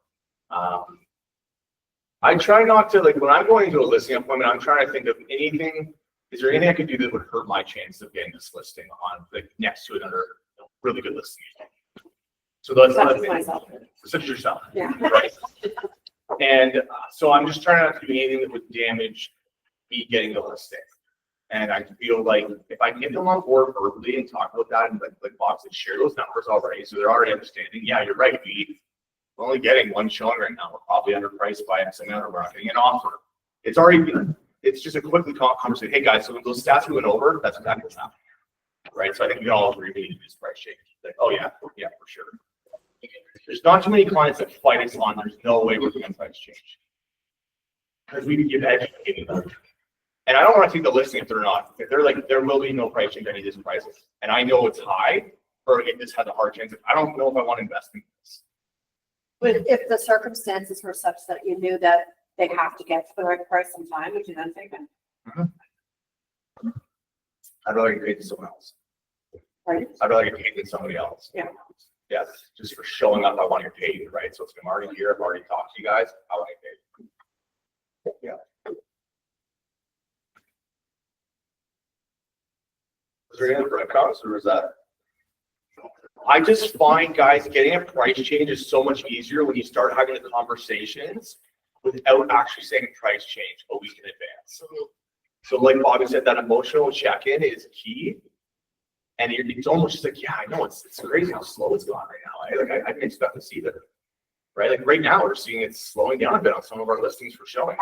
Speaker 2: I try not to, like, when I'm going to a listing appointment, I'm trying to think of anything. Is there anything I could do that would hurt my chance of getting this listing on, like, next to another really good listing? So that's
Speaker 4: Such
Speaker 2: not
Speaker 4: as myself.
Speaker 2: such as yourself.
Speaker 4: Yeah.
Speaker 2: Right. And so I'm just trying not to do anything that would damage me getting the listing. And I feel like if I get them on board verbally and talk about that, and like Bob said, share those numbers already, so they're already understanding. Yeah, you're right. We're only getting one showing right now. We're probably underpriced by X amount, or we're not getting an offer. It's already, it's just a quick conversation. Hey guys, so those stats we went over, that's exactly what's happening. Right. So I think we all agree we need to do this price change. Like, oh yeah, for sure. There's not too many clients that fight us on. There's no way we're doing price change because we can give educated them. And I don't want to take the listing if they're not. If they're like, there will be no price change, any of these prices, and I know it's high, or it just has a hard chance. I don't know if I want to invest in this.
Speaker 4: But if the circumstances were such that you knew that they have to get to the right price on time, would you then take it?
Speaker 2: I'd rather get paid to someone else.
Speaker 4: Right?
Speaker 2: I'd rather get paid than somebody else.
Speaker 4: Yeah.
Speaker 2: Yes, just for showing up, I want to get paid, right? So it's I'm already here, I've already talked to you guys, I want to get paid. Yeah. Was there any other comments, or was that? I just find, guys, getting a price change is so much easier when you start having the conversations without actually saying price change a week in advance. So like Bobbi said, that emotional check-in is key. And it's almost just like, yeah, I know it's crazy how slow it's gone right now. I didn't expect to see that, right? Like right now, we're seeing it slowing down a bit on some of our listings for showings.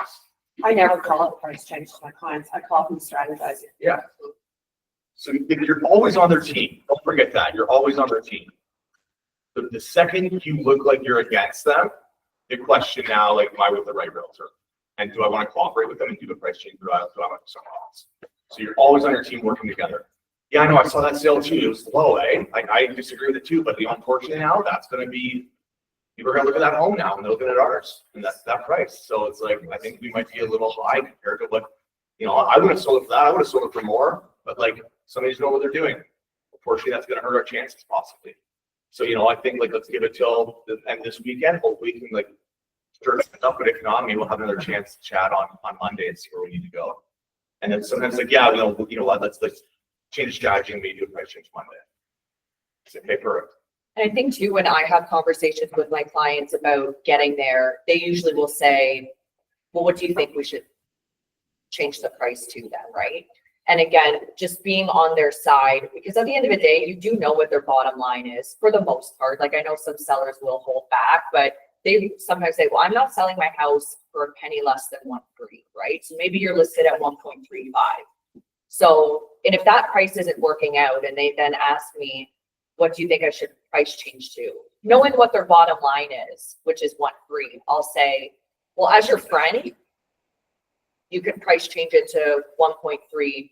Speaker 4: I never call it price change to my clients. I call them strategizing.
Speaker 2: Yeah. So you're always on their team. Don't forget that. You're always on their team. The second you look like you're against them, the question now, like, am I with the right realtor? And do I want to cooperate with them and do the price change? Do I want to do something else? So you're always on your team working together. Yeah, I know. I saw that sale too. It was low, eh? Like, I disagree with it too, but unfortunately now that's going to be, people are going to look at that home now and they're looking at ours, and that's that price. So it's like, I think we might be a little high compared to what, I would have sold it for that. I would have sold it for more, but like, somebody doesn't know what they're doing. Unfortunately, that's going to hurt our chances possibly. So, I think like, let's give it till the end of this weekend. Hopefully we can like stir up an economy. We'll have another chance to chat on Monday and see where we need to go. And then sometimes like, yeah, you know what, let's change strategy and maybe do a price change Monday. It's okay, perfect.
Speaker 7: And I think too, when I have conversations with my clients about getting there, they usually will say, well, what do you think we should change the price to then, right? And again, just being on their side, because at the end of the day, you do know what their bottom line is for the most part. Like I know some sellers will hold back, but they sometimes say, well, I'm not selling my house for a penny less than 1.3, right? So maybe you're listed at 1.35. So, and if that price isn't working out and they then ask me, what do you think I should price change to? Knowing what their bottom line is, which is 1.3, I'll say, well, as your friend, you can price change it to 1.35,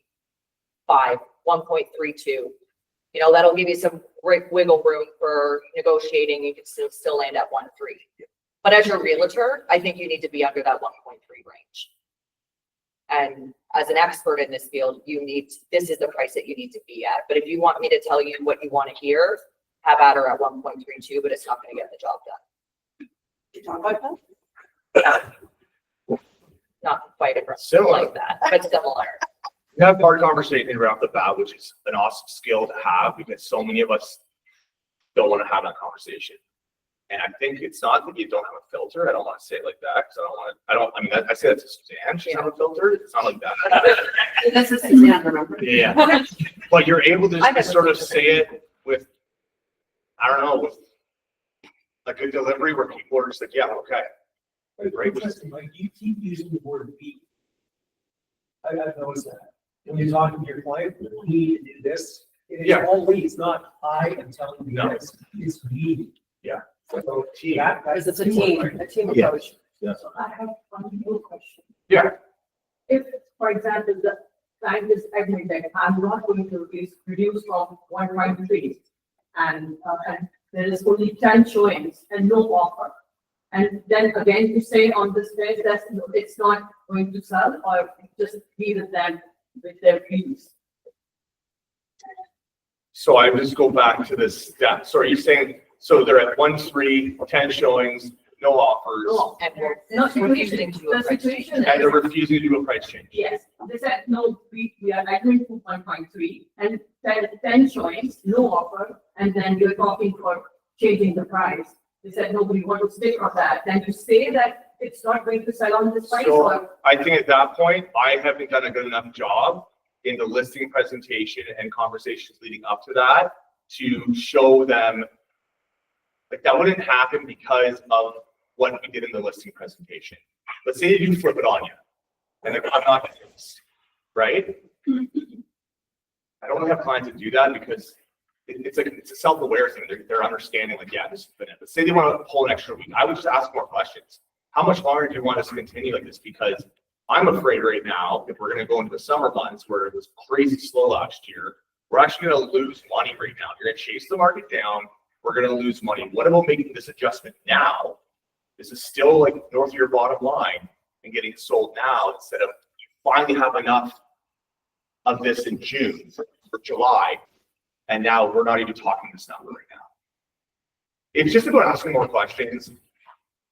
Speaker 7: 1.32. That'll give you some great wiggle room for negotiating. You can still land at 1.3. But as your realtor, I think you need to be under that 1.3 range. And as an expert in this field, this is the price that you need to be at. But if you want me to tell you what you want to hear, have at her at 1.32, but it's not going to get the job done.
Speaker 4: You talk about that?
Speaker 7: Not quite
Speaker 2: Similar.
Speaker 7: like that, but similar.
Speaker 2: We have hard conversation right off the bat, which is an awesome skill to have because so many of us don't want to have that conversation. And I think it's not that you don't have a filter. I don't want to say it like that because I say that to Suzanne. She's not a filter. It's not like that.
Speaker 4: This is Suzanne, remember?
Speaker 2: Yeah. But you're able to just sort of say it with, I don't know, with a good delivery where people are just like, yeah, okay.
Speaker 6: Right, interesting, like you keep using the word we. I've noticed that. When you're talking to your client, we did this. It's
Speaker 2: Yeah.
Speaker 6: always not I am telling you
Speaker 2: No.
Speaker 6: this, it's we.
Speaker 2: Yeah.
Speaker 6: So
Speaker 2: Team.
Speaker 4: Because it's a team
Speaker 2: Yeah.
Speaker 4: approach.
Speaker 8: So I have one more question.
Speaker 2: Yeah.
Speaker 8: If, for example, the client is admitted, I'm not going to reduce from 1.3 and there is only 10 showings and no offer. And then again, you say on this page that it's not going to sell or just leave it then with their views.
Speaker 2: So I just go back to this step. So are you saying, so they're at 1.3, 10 showings, no offers,
Speaker 8: No,
Speaker 7: And we're
Speaker 8: no,
Speaker 7: refusing to do a
Speaker 8: the
Speaker 7: price change.
Speaker 8: situation
Speaker 2: and
Speaker 8: is,
Speaker 2: they're refusing to do a price change?
Speaker 8: yes, they said, no, we are agreeing to 1.3 and 10 showings, no offer, and then you're talking for changing the price. They said, no, we want to stick on that. Then you say that it's not going to sell on this price
Speaker 2: So
Speaker 8: or,
Speaker 2: I think at that point, I haven't done a good enough job in the listing presentation and conversations leading up to that to show them like that wouldn't happen because of what we did in the listing presentation. Let's say you flip it on you and like, I'm not gonna do this, right? I don't really have clients to do that because it's a self-aware thing. They're understanding like, yeah, this is the net. But say they want to pull an extra week. I would just ask more questions. How much longer do you want us to continue like this? Because I'm afraid right now, if we're going to go into the summer months where it was crazy slow last year, we're actually going to lose money right now. You're going to chase the market down. We're going to lose money. What about making this adjustment now? This is still like north of your bottom line and getting sold now instead of you finally have enough of this in June or July. And now we're not even talking this number right now. It's just about asking more questions.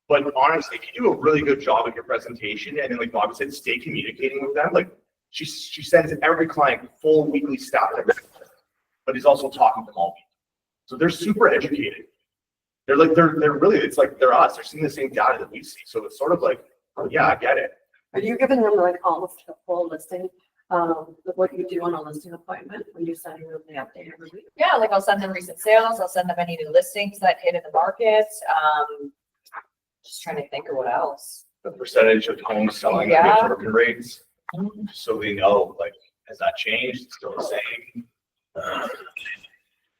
Speaker 2: But honestly, if you do a really good job at your presentation, and then like Bobbi said, stay communicating with them. Like she sends every client full weekly stat, but he's also talking to them all week. So they're super educated. They're really, it's like they're us. They're seeing the same data that we see. So it's sort of like, oh yeah, I get it.
Speaker 4: Are you giving them like almost a full listing of what you do on a listing appointment when you send them the update every week?
Speaker 7: Yeah, like I'll send them recent sales. I'll send them any new listings that hit in the market. Just trying to think of what else.
Speaker 2: The percentage of homes selling
Speaker 7: Yeah.
Speaker 2: at absorption rates, so they know, like, has that changed? It's still the same.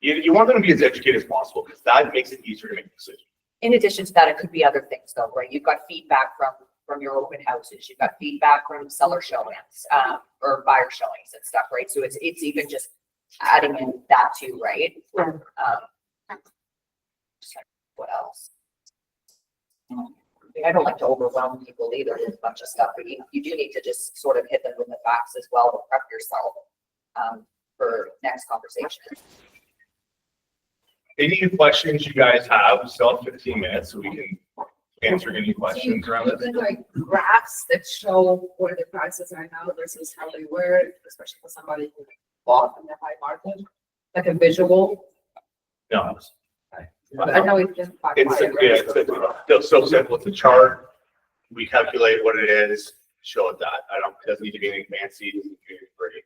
Speaker 2: You want them to be as educated as possible because that makes it easier to make a decision.
Speaker 7: In addition to that, it could be other things though, right? You've got feedback from your open houses. You've got feedback from seller showings, or buyer showings and stuff, right? So it's even just adding in that too, right? What else? I don't like to overwhelm people either with a bunch of stuff, but you do need to just sort of hit them with the facts as well to prep yourself for next conversation.
Speaker 2: Any questions you guys have, we still have 15 minutes, so we can answer any questions around it.
Speaker 5: Even like graphs that show where the prices are now versus how they were, especially for somebody who bought in the high market, like a visual.
Speaker 2: No.
Speaker 5: I know it's just.
Speaker 2: It's so simple. It's a chart. We calculate what it is, show it that. It doesn't need to be anything fancy, it doesn't need to be anything pretty.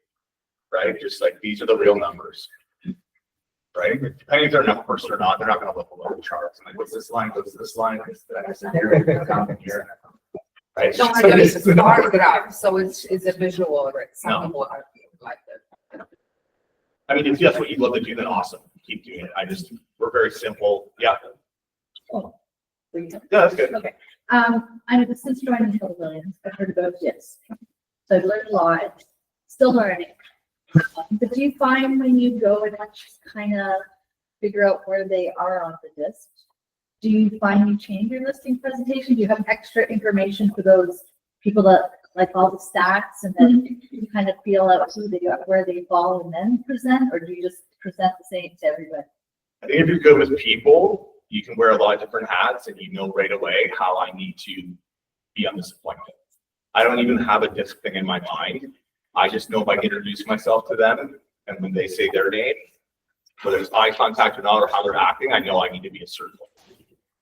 Speaker 2: Right? Just like, these are the real numbers. Right? Depending if they're numbers or not, they're not gonna look below the charts. Like, what's this line, what's this line, what's that here. Right?
Speaker 5: No, it's a bar graph, so it's a visual, right? Some
Speaker 2: No.
Speaker 5: people are like that.
Speaker 2: I mean, if that's what you'd love to do, then awesome. Keep doing it. We're very simple. Yeah. Yeah, that's good.
Speaker 11: Okay, since joining Hill Williams, I've heard about this. So I've learned a lot, still learning. But do you find when you go and just kind of figure out where they are on the list, do you find you change your listing presentation? Do you have extra information for those people that like all the stats, and then you kind of feel out who they are, where they fall, and then present, or do you just present the same to everybody?
Speaker 2: I think if you're good with people, you can wear a lot of different hats and you know right away how I need to be on this appointment. I don't even have a disc thing in my mind. I just know if I introduce myself to them and when they say their name, whether it's eye contact or not, or how they're acting, I know I need to be a certain way.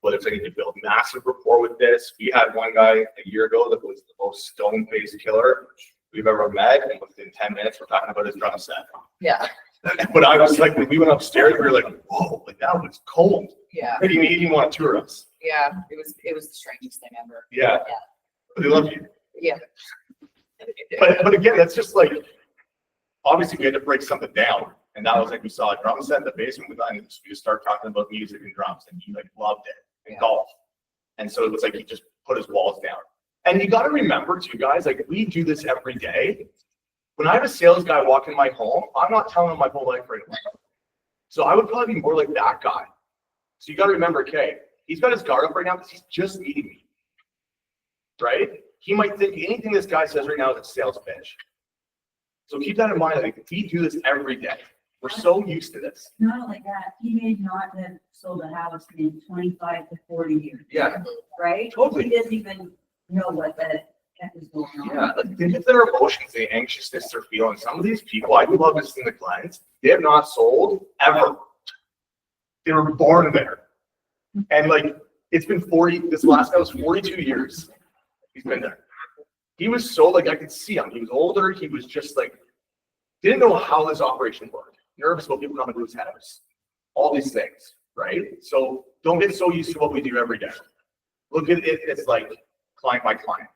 Speaker 2: Whether it's I need to build massive rapport with this. We had one guy a year ago that was the most stone-faced killer we've ever met, and within 10 minutes we're talking about his drum set.
Speaker 5: Yeah.
Speaker 2: But I was like, when we went upstairs, we were like, whoa, like that was cold.
Speaker 5: Yeah,
Speaker 2: He didn't even want to tour us.
Speaker 5: yeah, it was the strangest thing ever.
Speaker 2: Yeah. But they love you.
Speaker 5: Yeah.
Speaker 2: But again, that's just like, obviously we had to break something down. And that was like, we saw a drum set in the basement with us, and we just started talking about music and drums, and he like loved it, and golf. And so it was like, he just put his walls down. And you got to remember too, guys, like we do this every day. When I have a sales guy walk in my home, I'm not telling him my whole life right away. So I would probably be more like that guy. So you got to remember, okay, he's got his guard up right now because he's just meeting me, right? He might think anything this guy says right now is a sales pitch. So keep that in mind. Like, we do this every day. We're so used to this.
Speaker 11: Not only that, he may not have sold a house in 25 to 40 years.
Speaker 2: Yeah,
Speaker 11: Right?
Speaker 2: totally.
Speaker 11: He doesn't even know what the heck is going on.
Speaker 2: Yeah, like, think of their emotions, the anxiousness they're feeling. Some of these people, I love listening to clients, they have not sold ever. They were born there. And like, it's been this last guy was 42 years. He's been there. He was so like, I could see him. He was older. He was just like, didn't know how this operation worked. Nervous about people coming to his house. All these things, right? So don't get so used to what we do every day. Look at it as like client by client.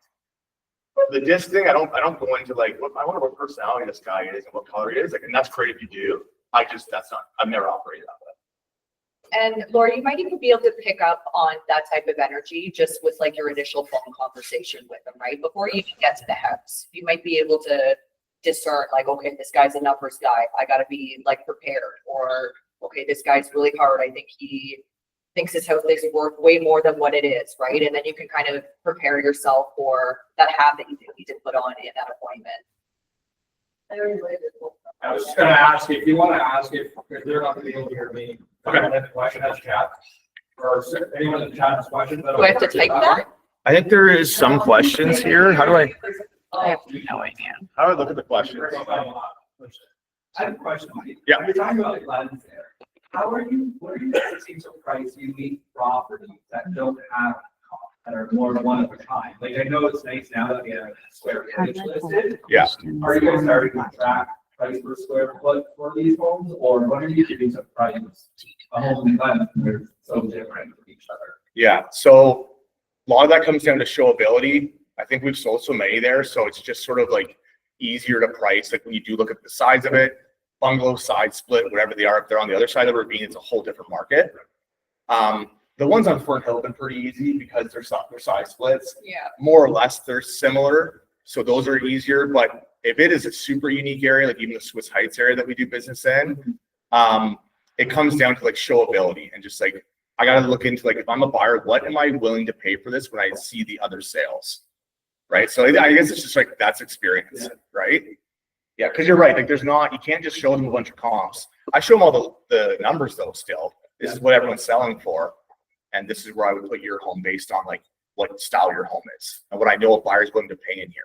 Speaker 2: The disc thing, I don't go into like, I wonder what personality this guy is and what color he is. Like, and that's great if you do. I've never operated that way.
Speaker 7: And Laura, you might even be able to pick up on that type of energy just with like your initial phone conversation with them, right? Before you even get to the house, you might be able to discern like, okay, this guy's a numbers guy. I got to be like prepared. Or, okay, this guy's really hard. I think he thinks his house is worth way more than what it is, right? And then you can kind of prepare yourself for that hat that you need to put on in that appointment.
Speaker 1: I was just gonna ask, if you wanna ask, if they're not gonna be able to hear me,
Speaker 2: Okay.
Speaker 1: the question has chat. Or anyone in the chat has questions.
Speaker 7: Do I have to type that?
Speaker 12: I think there is some questions here. How do I?
Speaker 7: I have
Speaker 12: No idea.
Speaker 2: How do I look at the questions?
Speaker 6: I have a question.
Speaker 2: Yeah.
Speaker 6: You're talking about like land there. What are you fixing to price unique properties that don't have, that are more than one at a time? Like, I know it's nice now that we have square footage listed.
Speaker 2: Yeah.
Speaker 6: Are you guys starting to track price per square foot for these homes, or what are you doing to price a home in Glen? They're so different from each other.
Speaker 2: Yeah, so a lot of that comes down to showability. I think we've sold so many there, so it's just sort of like easier to price. Like when you do look at the size of it, bungalow, side split, whatever they are, if they're on the other side of the ravine, it's a whole different market. The ones on Fort Hill have been pretty easy because they're side splits.
Speaker 5: Yeah.
Speaker 2: More or less, they're similar, so those are easier. But if it is a super unique area, like even the Swiss Heights area that we do business in, it comes down to like showability and just like, I got to look into like, if I'm a buyer, what am I willing to pay for this when I see the other sales? Right. So I guess it's just like, that's experience, right? Yeah. Cause you're right. Like you can't just show them a bunch of comps. I show them all the numbers though still, this is what everyone's selling for. And this is where I would put your home based on like what style your home is and what I know a buyer's willing to pay in here.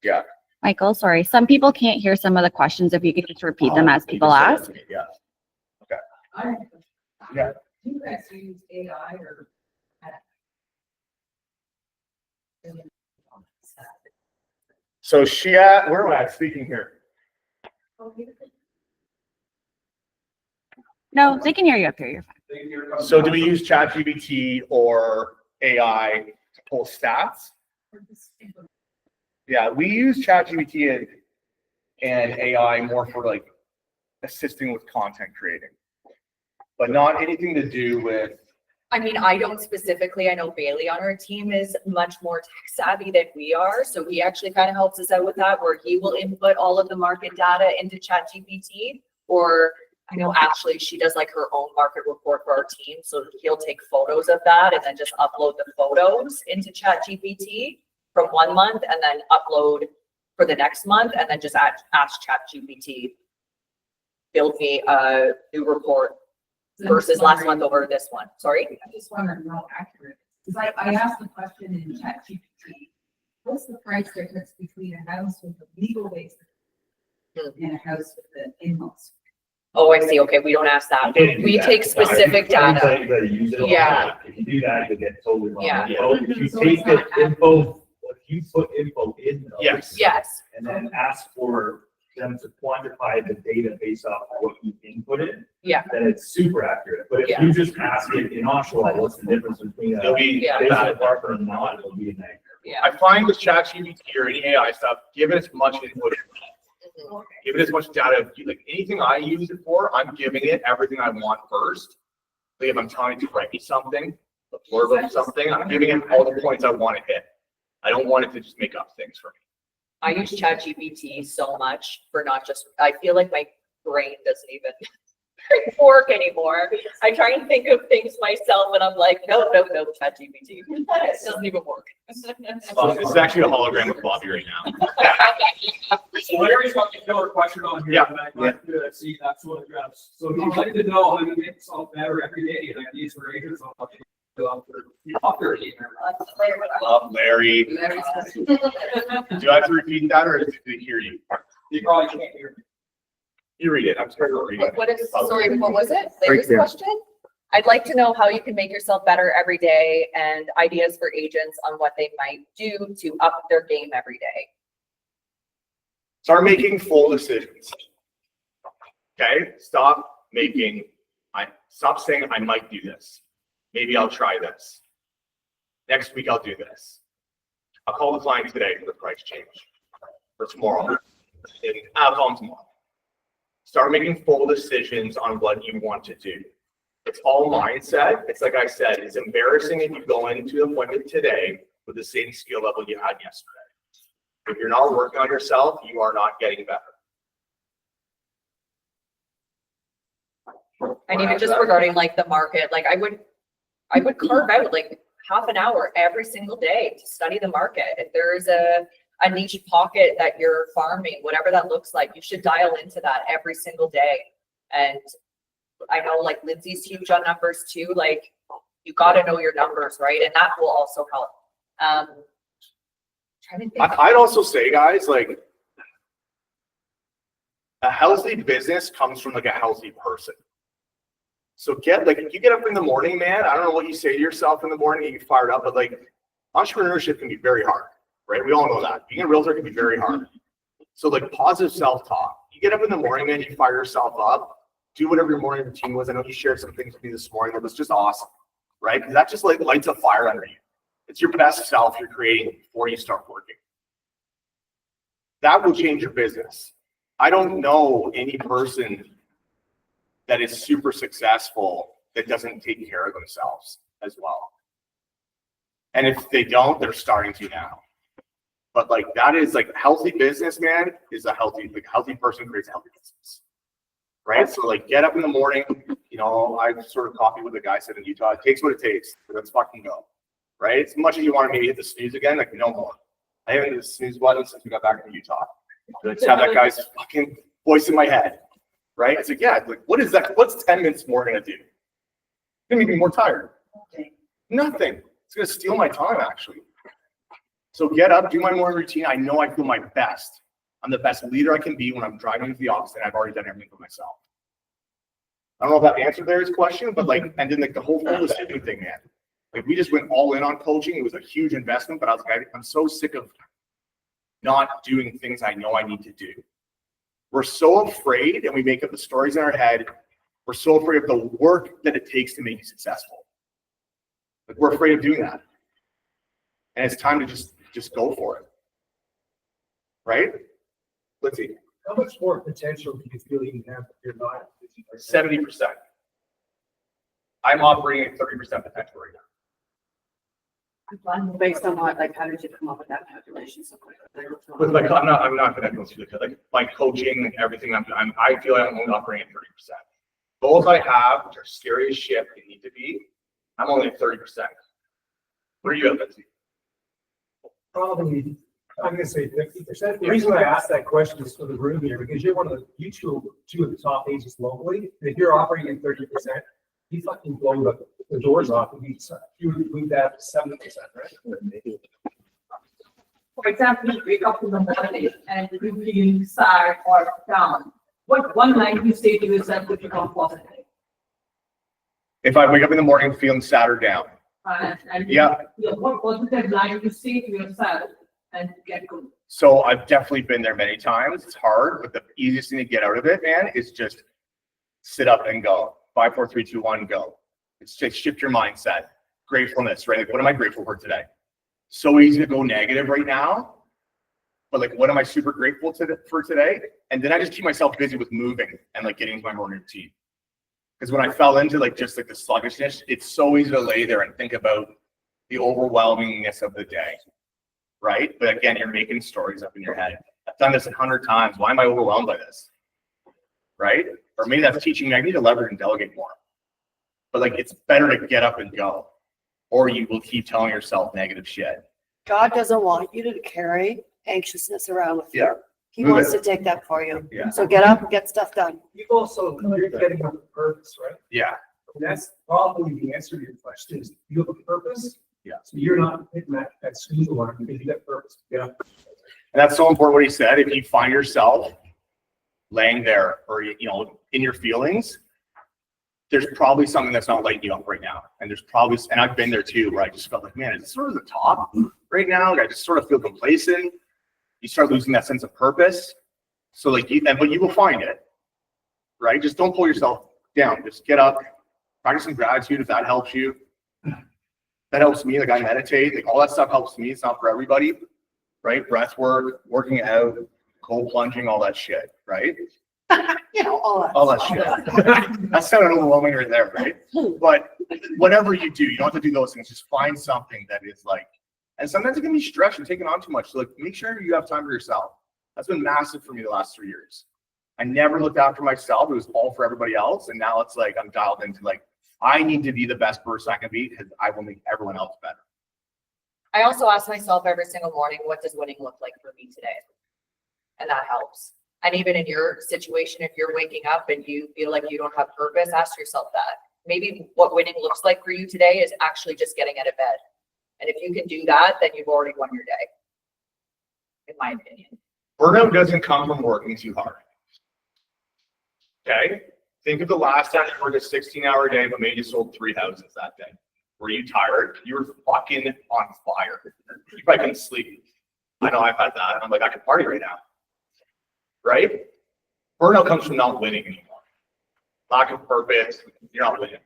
Speaker 2: Yeah.
Speaker 13: Michael, sorry, some people can't hear some of the questions. If you could just repeat them as people ask.
Speaker 2: Yeah.
Speaker 8: I,
Speaker 2: Yeah.
Speaker 8: do you guys use AI or?
Speaker 2: So where am I speaking here?
Speaker 13: No, they can hear you up here. You're fine.
Speaker 2: So do we use ChatGPT or AI to pull stats? Yeah, we use ChatGPT and AI more for like assisting with content creating, but not anything to do with.
Speaker 7: I mean, I don't specifically, I know Bailey on our team is much more tech savvy than we are. So he actually kind of helps us out with that, where he will input all of the market data into ChatGPT. Or I know actually she does like her own market report for our team. So he'll take photos of that and then just upload the photos into ChatGPT from 1 month and then upload for the next month. And then just ask ChatGPT, build me a new report versus last month over this one. Sorry.
Speaker 8: I just want to know accurate, because I asked the question in ChatGPT, what's the price difference between a house with a legal basement and a house with an in-laws?
Speaker 7: Oh, I see. Okay, we don't ask that. We take specific data. Yeah.
Speaker 10: If you do that, you get totally wrong.
Speaker 7: Yeah.
Speaker 10: If you take the info, if you put info in those.
Speaker 2: Yes.
Speaker 7: Yes.
Speaker 10: And then ask for them to quantify the data based off of what you inputted.
Speaker 7: Yeah.
Speaker 10: Then it's super accurate. But if
Speaker 7: Yeah.
Speaker 10: you just ask it in Oshawa, what's the difference between
Speaker 2: It'll
Speaker 10: a
Speaker 2: be
Speaker 7: Yeah.
Speaker 10: basement apartment and not, it'll be a nightmare.
Speaker 7: Yeah.
Speaker 2: I find with ChatGPT or any AI stuff, give it as much input, give it as much data. Like anything I use it for, I'm giving it everything I want first. Like if I'm telling it to write me something, a blurb of something, I'm giving it all the points I want to hit. I don't want it to just make up things for me.
Speaker 7: I use ChatGPT so much for not just, I feel like my brain doesn't even work anymore. I try and think of things myself and I'm like, no, ChatGPT. It doesn't even work.
Speaker 2: This is actually a hologram of Bobbi right now.
Speaker 1: So Larry's got a killer question on here,
Speaker 2: Yeah.
Speaker 1: and I'd like to see that sort of address. So if you'd like to know how to make yourself better every day, like these for agents, I'll offer it.
Speaker 2: Love Larry. Do I have to repeat that or did they hear you?
Speaker 1: You probably can't hear me.
Speaker 2: You read it. I'm sorry to read it.
Speaker 7: What is, sorry, what was it? Larry's question? I'd like to know how you can make yourself better every day and ideas for agents on what they might do to up their game every day.
Speaker 2: Start making full decisions. Okay, stop saying I might do this. Maybe I'll try this. Next week I'll do this. I'll call the client today for the price change. For tomorrow. And I'll call them tomorrow. Start making full decisions on what you want to do. It's all mindset. It's like I said, it's embarrassing if you go into an appointment today with the same skill level you had yesterday. If you're not working on yourself, you are not getting better.
Speaker 7: And even just regarding like the market, like I would carve out like half an hour every single day to study the market. If there is a niche pocket that you're farming, whatever that looks like, you should dial into that every single day. And I know like Lindsay's huge on numbers too. Like you got to know your numbers, right? And that will also help. Trying to think.
Speaker 2: I'd also say, guys, like a healthy business comes from like a healthy person. So you get up in the morning, man. I don't know what you say to yourself in the morning, you get fired up, but like entrepreneurship can be very hard, right? We all know that. Being a realtor can be very hard. So like positive self-talk. You get up in the morning, man, you fire yourself up, do whatever your morning routine was. I know you shared some things with me this morning that was just awesome, right? Because that just like lights a fire under you. It's your best self you're creating before you start working. That will change your business. I don't know any person that is super successful that doesn't take care of themselves as well. And if they don't, they're starting to now. But like that is like healthy business, man, is a healthy person creates a healthy business. Right? So like get up in the morning, I sort of coffee with the guy said in Utah, it takes what it takes. Let's fucking go. Right? As much as you want to maybe hit the snooze again, like no more. I haven't hit the snooze button since we got back from Utah. I just have that guy's fucking voice in my head. Right? It's like, yeah, like what is that? What's 10 minutes more gonna do? gonna make me more tired. Nothing. It's gonna steal my time, actually. So get up, do my morning routine. I know I feel my best. I'm the best leader I can be when I'm driving to the office and I've already done everything for myself. I don't know if that answered Larry's question, but like, and then like the whole sleeping thing, man. Like we just went all in on coaching. It was a huge investment, but I was like, I'm so sick of not doing things I know I need to do. We're so afraid, and we make up the stories in our head. We're so afraid of the work that it takes to make you successful. Like we're afraid of doing that. And it's time to just go for it. Right? Let's see.
Speaker 6: How much more potential do you feel you have if you're not?
Speaker 2: 70%. I'm operating at 30% potential right now.
Speaker 4: Based on what, like, how did you come up with that calculation so quick?
Speaker 2: But like, I'm not gonna go through the, like, my coaching and everything, I feel like I'm only operating at 30%. Goals I have, which are scary as shit, they need to be, I'm only at 30%. Where are you at, Lindsay?
Speaker 6: Probably, I'm gonna say 50%. The reason I asked that question is for the room here, because you're you two of the top agents locally. And if you're operating at 30%, you fucking blow the doors off, and you would move that to 70%, right?
Speaker 8: For example, you wake up in the morning and you feel sad or down. What one line you say to yourself to become positive?
Speaker 2: If I wake up in the morning feeling sad or down.
Speaker 8: And
Speaker 2: Yeah.
Speaker 8: What positive line you say to yourself and get good?
Speaker 2: So I've definitely been there many times. It's hard, but the easiest thing to get out of it, man, is just sit up and go. 5, 4, 3, 2, 1, go. It's just shift your mindset. Gratefulness, right? Like, what am I grateful for today? So easy to go negative right now, but like, what am I super grateful for today? And then I just keep myself busy with moving and like getting into my morning routine. Because when I fell into like just like the sluggishness, it's so easy to lay there and think about the overwhelmingness of the day, right? But again, you're making stories up in your head. I've done this 100 times. Why am I overwhelmed by this? Right? Or maybe that's teaching me I need to leverage and delegate more. But like, it's better to get up and go, or you will keep telling yourself negative shit.
Speaker 4: God doesn't want you to carry anxiousness around with you.
Speaker 2: Yeah.
Speaker 4: He
Speaker 2: Move
Speaker 4: wants
Speaker 2: it.
Speaker 4: to take that for you.
Speaker 2: Yeah.
Speaker 4: So get up and get stuff done.
Speaker 6: You've also, you're getting up with purpose, right?
Speaker 2: Yeah.
Speaker 6: And that's probably the answer to your question is you have a purpose.
Speaker 2: Yeah.
Speaker 6: So you're not hitting that snooze alarm because you got purpose. Yeah.
Speaker 2: And that's so important what he said. If you find yourself laying there or, you know, in your feelings, there's probably something that's not lighting you up right now. And there's probably, and I've been there too, where I just felt like, man, is this sort of the top right now? Like, I just sort of feel complacent. You start losing that sense of purpose. So like, but you will find it, right? Just don't pull yourself down. Just get up, practice some gratitude if that helps you. That helps me. Like, I meditate, like all that stuff helps me. It's not for everybody, right? Breath work, working out, cold plunging, all that shit, right?
Speaker 4: You know,
Speaker 2: All that shit. That sounded overwhelming right there, right? But whatever you do, you don't have to do those things. Just find something that is like, and sometimes it can be stressed and taking on too much. So like, make sure you have time for yourself. That's been massive for me the last 3 years. I never looked after myself. It was all for everybody else. And now it's like, I'm dialed into like, I need to be the best person I can be because I will make everyone else better.
Speaker 7: I also ask myself every single morning, what does winning look like for me today? And that helps. And even in your situation, if you're waking up and you feel like you don't have purpose, ask yourself that. Maybe what winning looks like for you today is actually just getting out of bed. And if you can do that, then you've already won your day, in my opinion.
Speaker 2: Burnout doesn't come from working too hard. Okay? Think of the last time you worked a 16-hour day, but maybe you sold 3 houses that day. Were you tired? You were fucking on fire. You probably couldn't sleep. I know I've had that. I'm like, I could party right now. Right? Burnout comes from not winning anymore. Lack of purpose, you're not winning.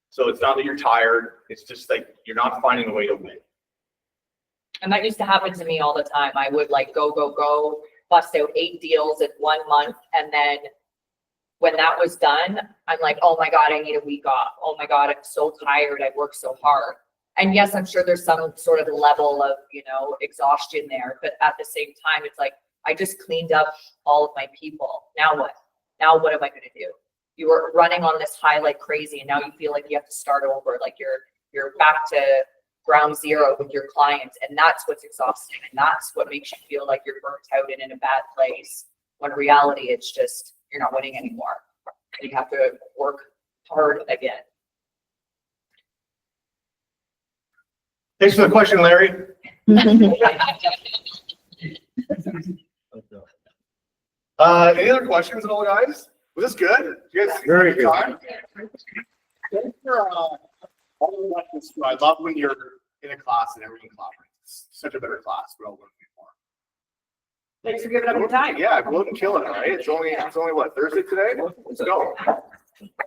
Speaker 2: So it's not that you're tired, it's just like you're not finding a way to win.
Speaker 7: And that used to happen to me all the time. I would like go, bust out 8 deals in 1 month. And then when that was done, I'm like, oh my God, I need a week off. Oh my God, I'm so tired. I worked so hard. And yes, I'm sure there's some sort of level of, you know, exhaustion there. But at the same time, it's like, I just cleaned up all of my people. Now what? Now what am I going to do? You were running on this high like crazy, and now you feel like you have to start over. Like you're back to ground zero with your clients, and that's what's exhausting, and that's what makes you feel like you're burnt out and in a bad place. When in reality, it's just you're not winning anymore. You have to work hard again.
Speaker 2: Thanks for the question, Larry. Any other questions at all, guys? Was this good? You guys
Speaker 12: Very good.
Speaker 2: time? I love when you're in a class and everything collaborates. It's such a better class. We're all learning more.
Speaker 4: Thanks for giving up your time.
Speaker 2: Yeah, go out and kill it, all right? It's only what, Thursday today? Let's go.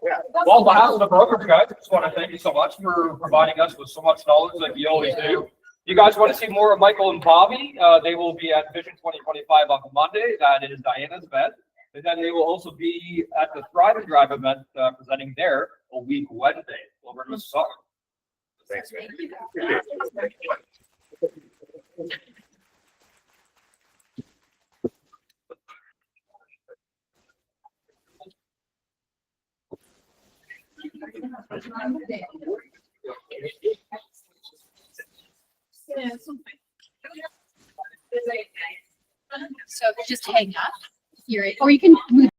Speaker 2: Yeah.
Speaker 14: Well, on behalf of the brokerage guys, I just want to thank you so much for providing us with so much knowledge like you always do. You guys want to see more of Michael and Bobbi? They will be at Vision 2025 on Monday. That is Diana's event. And then they will also be at the Thrive and Drive event presenting there a week Wednesday over in Mississauga.
Speaker 2: Thanks, man.
Speaker 11: So just hang up, or you can move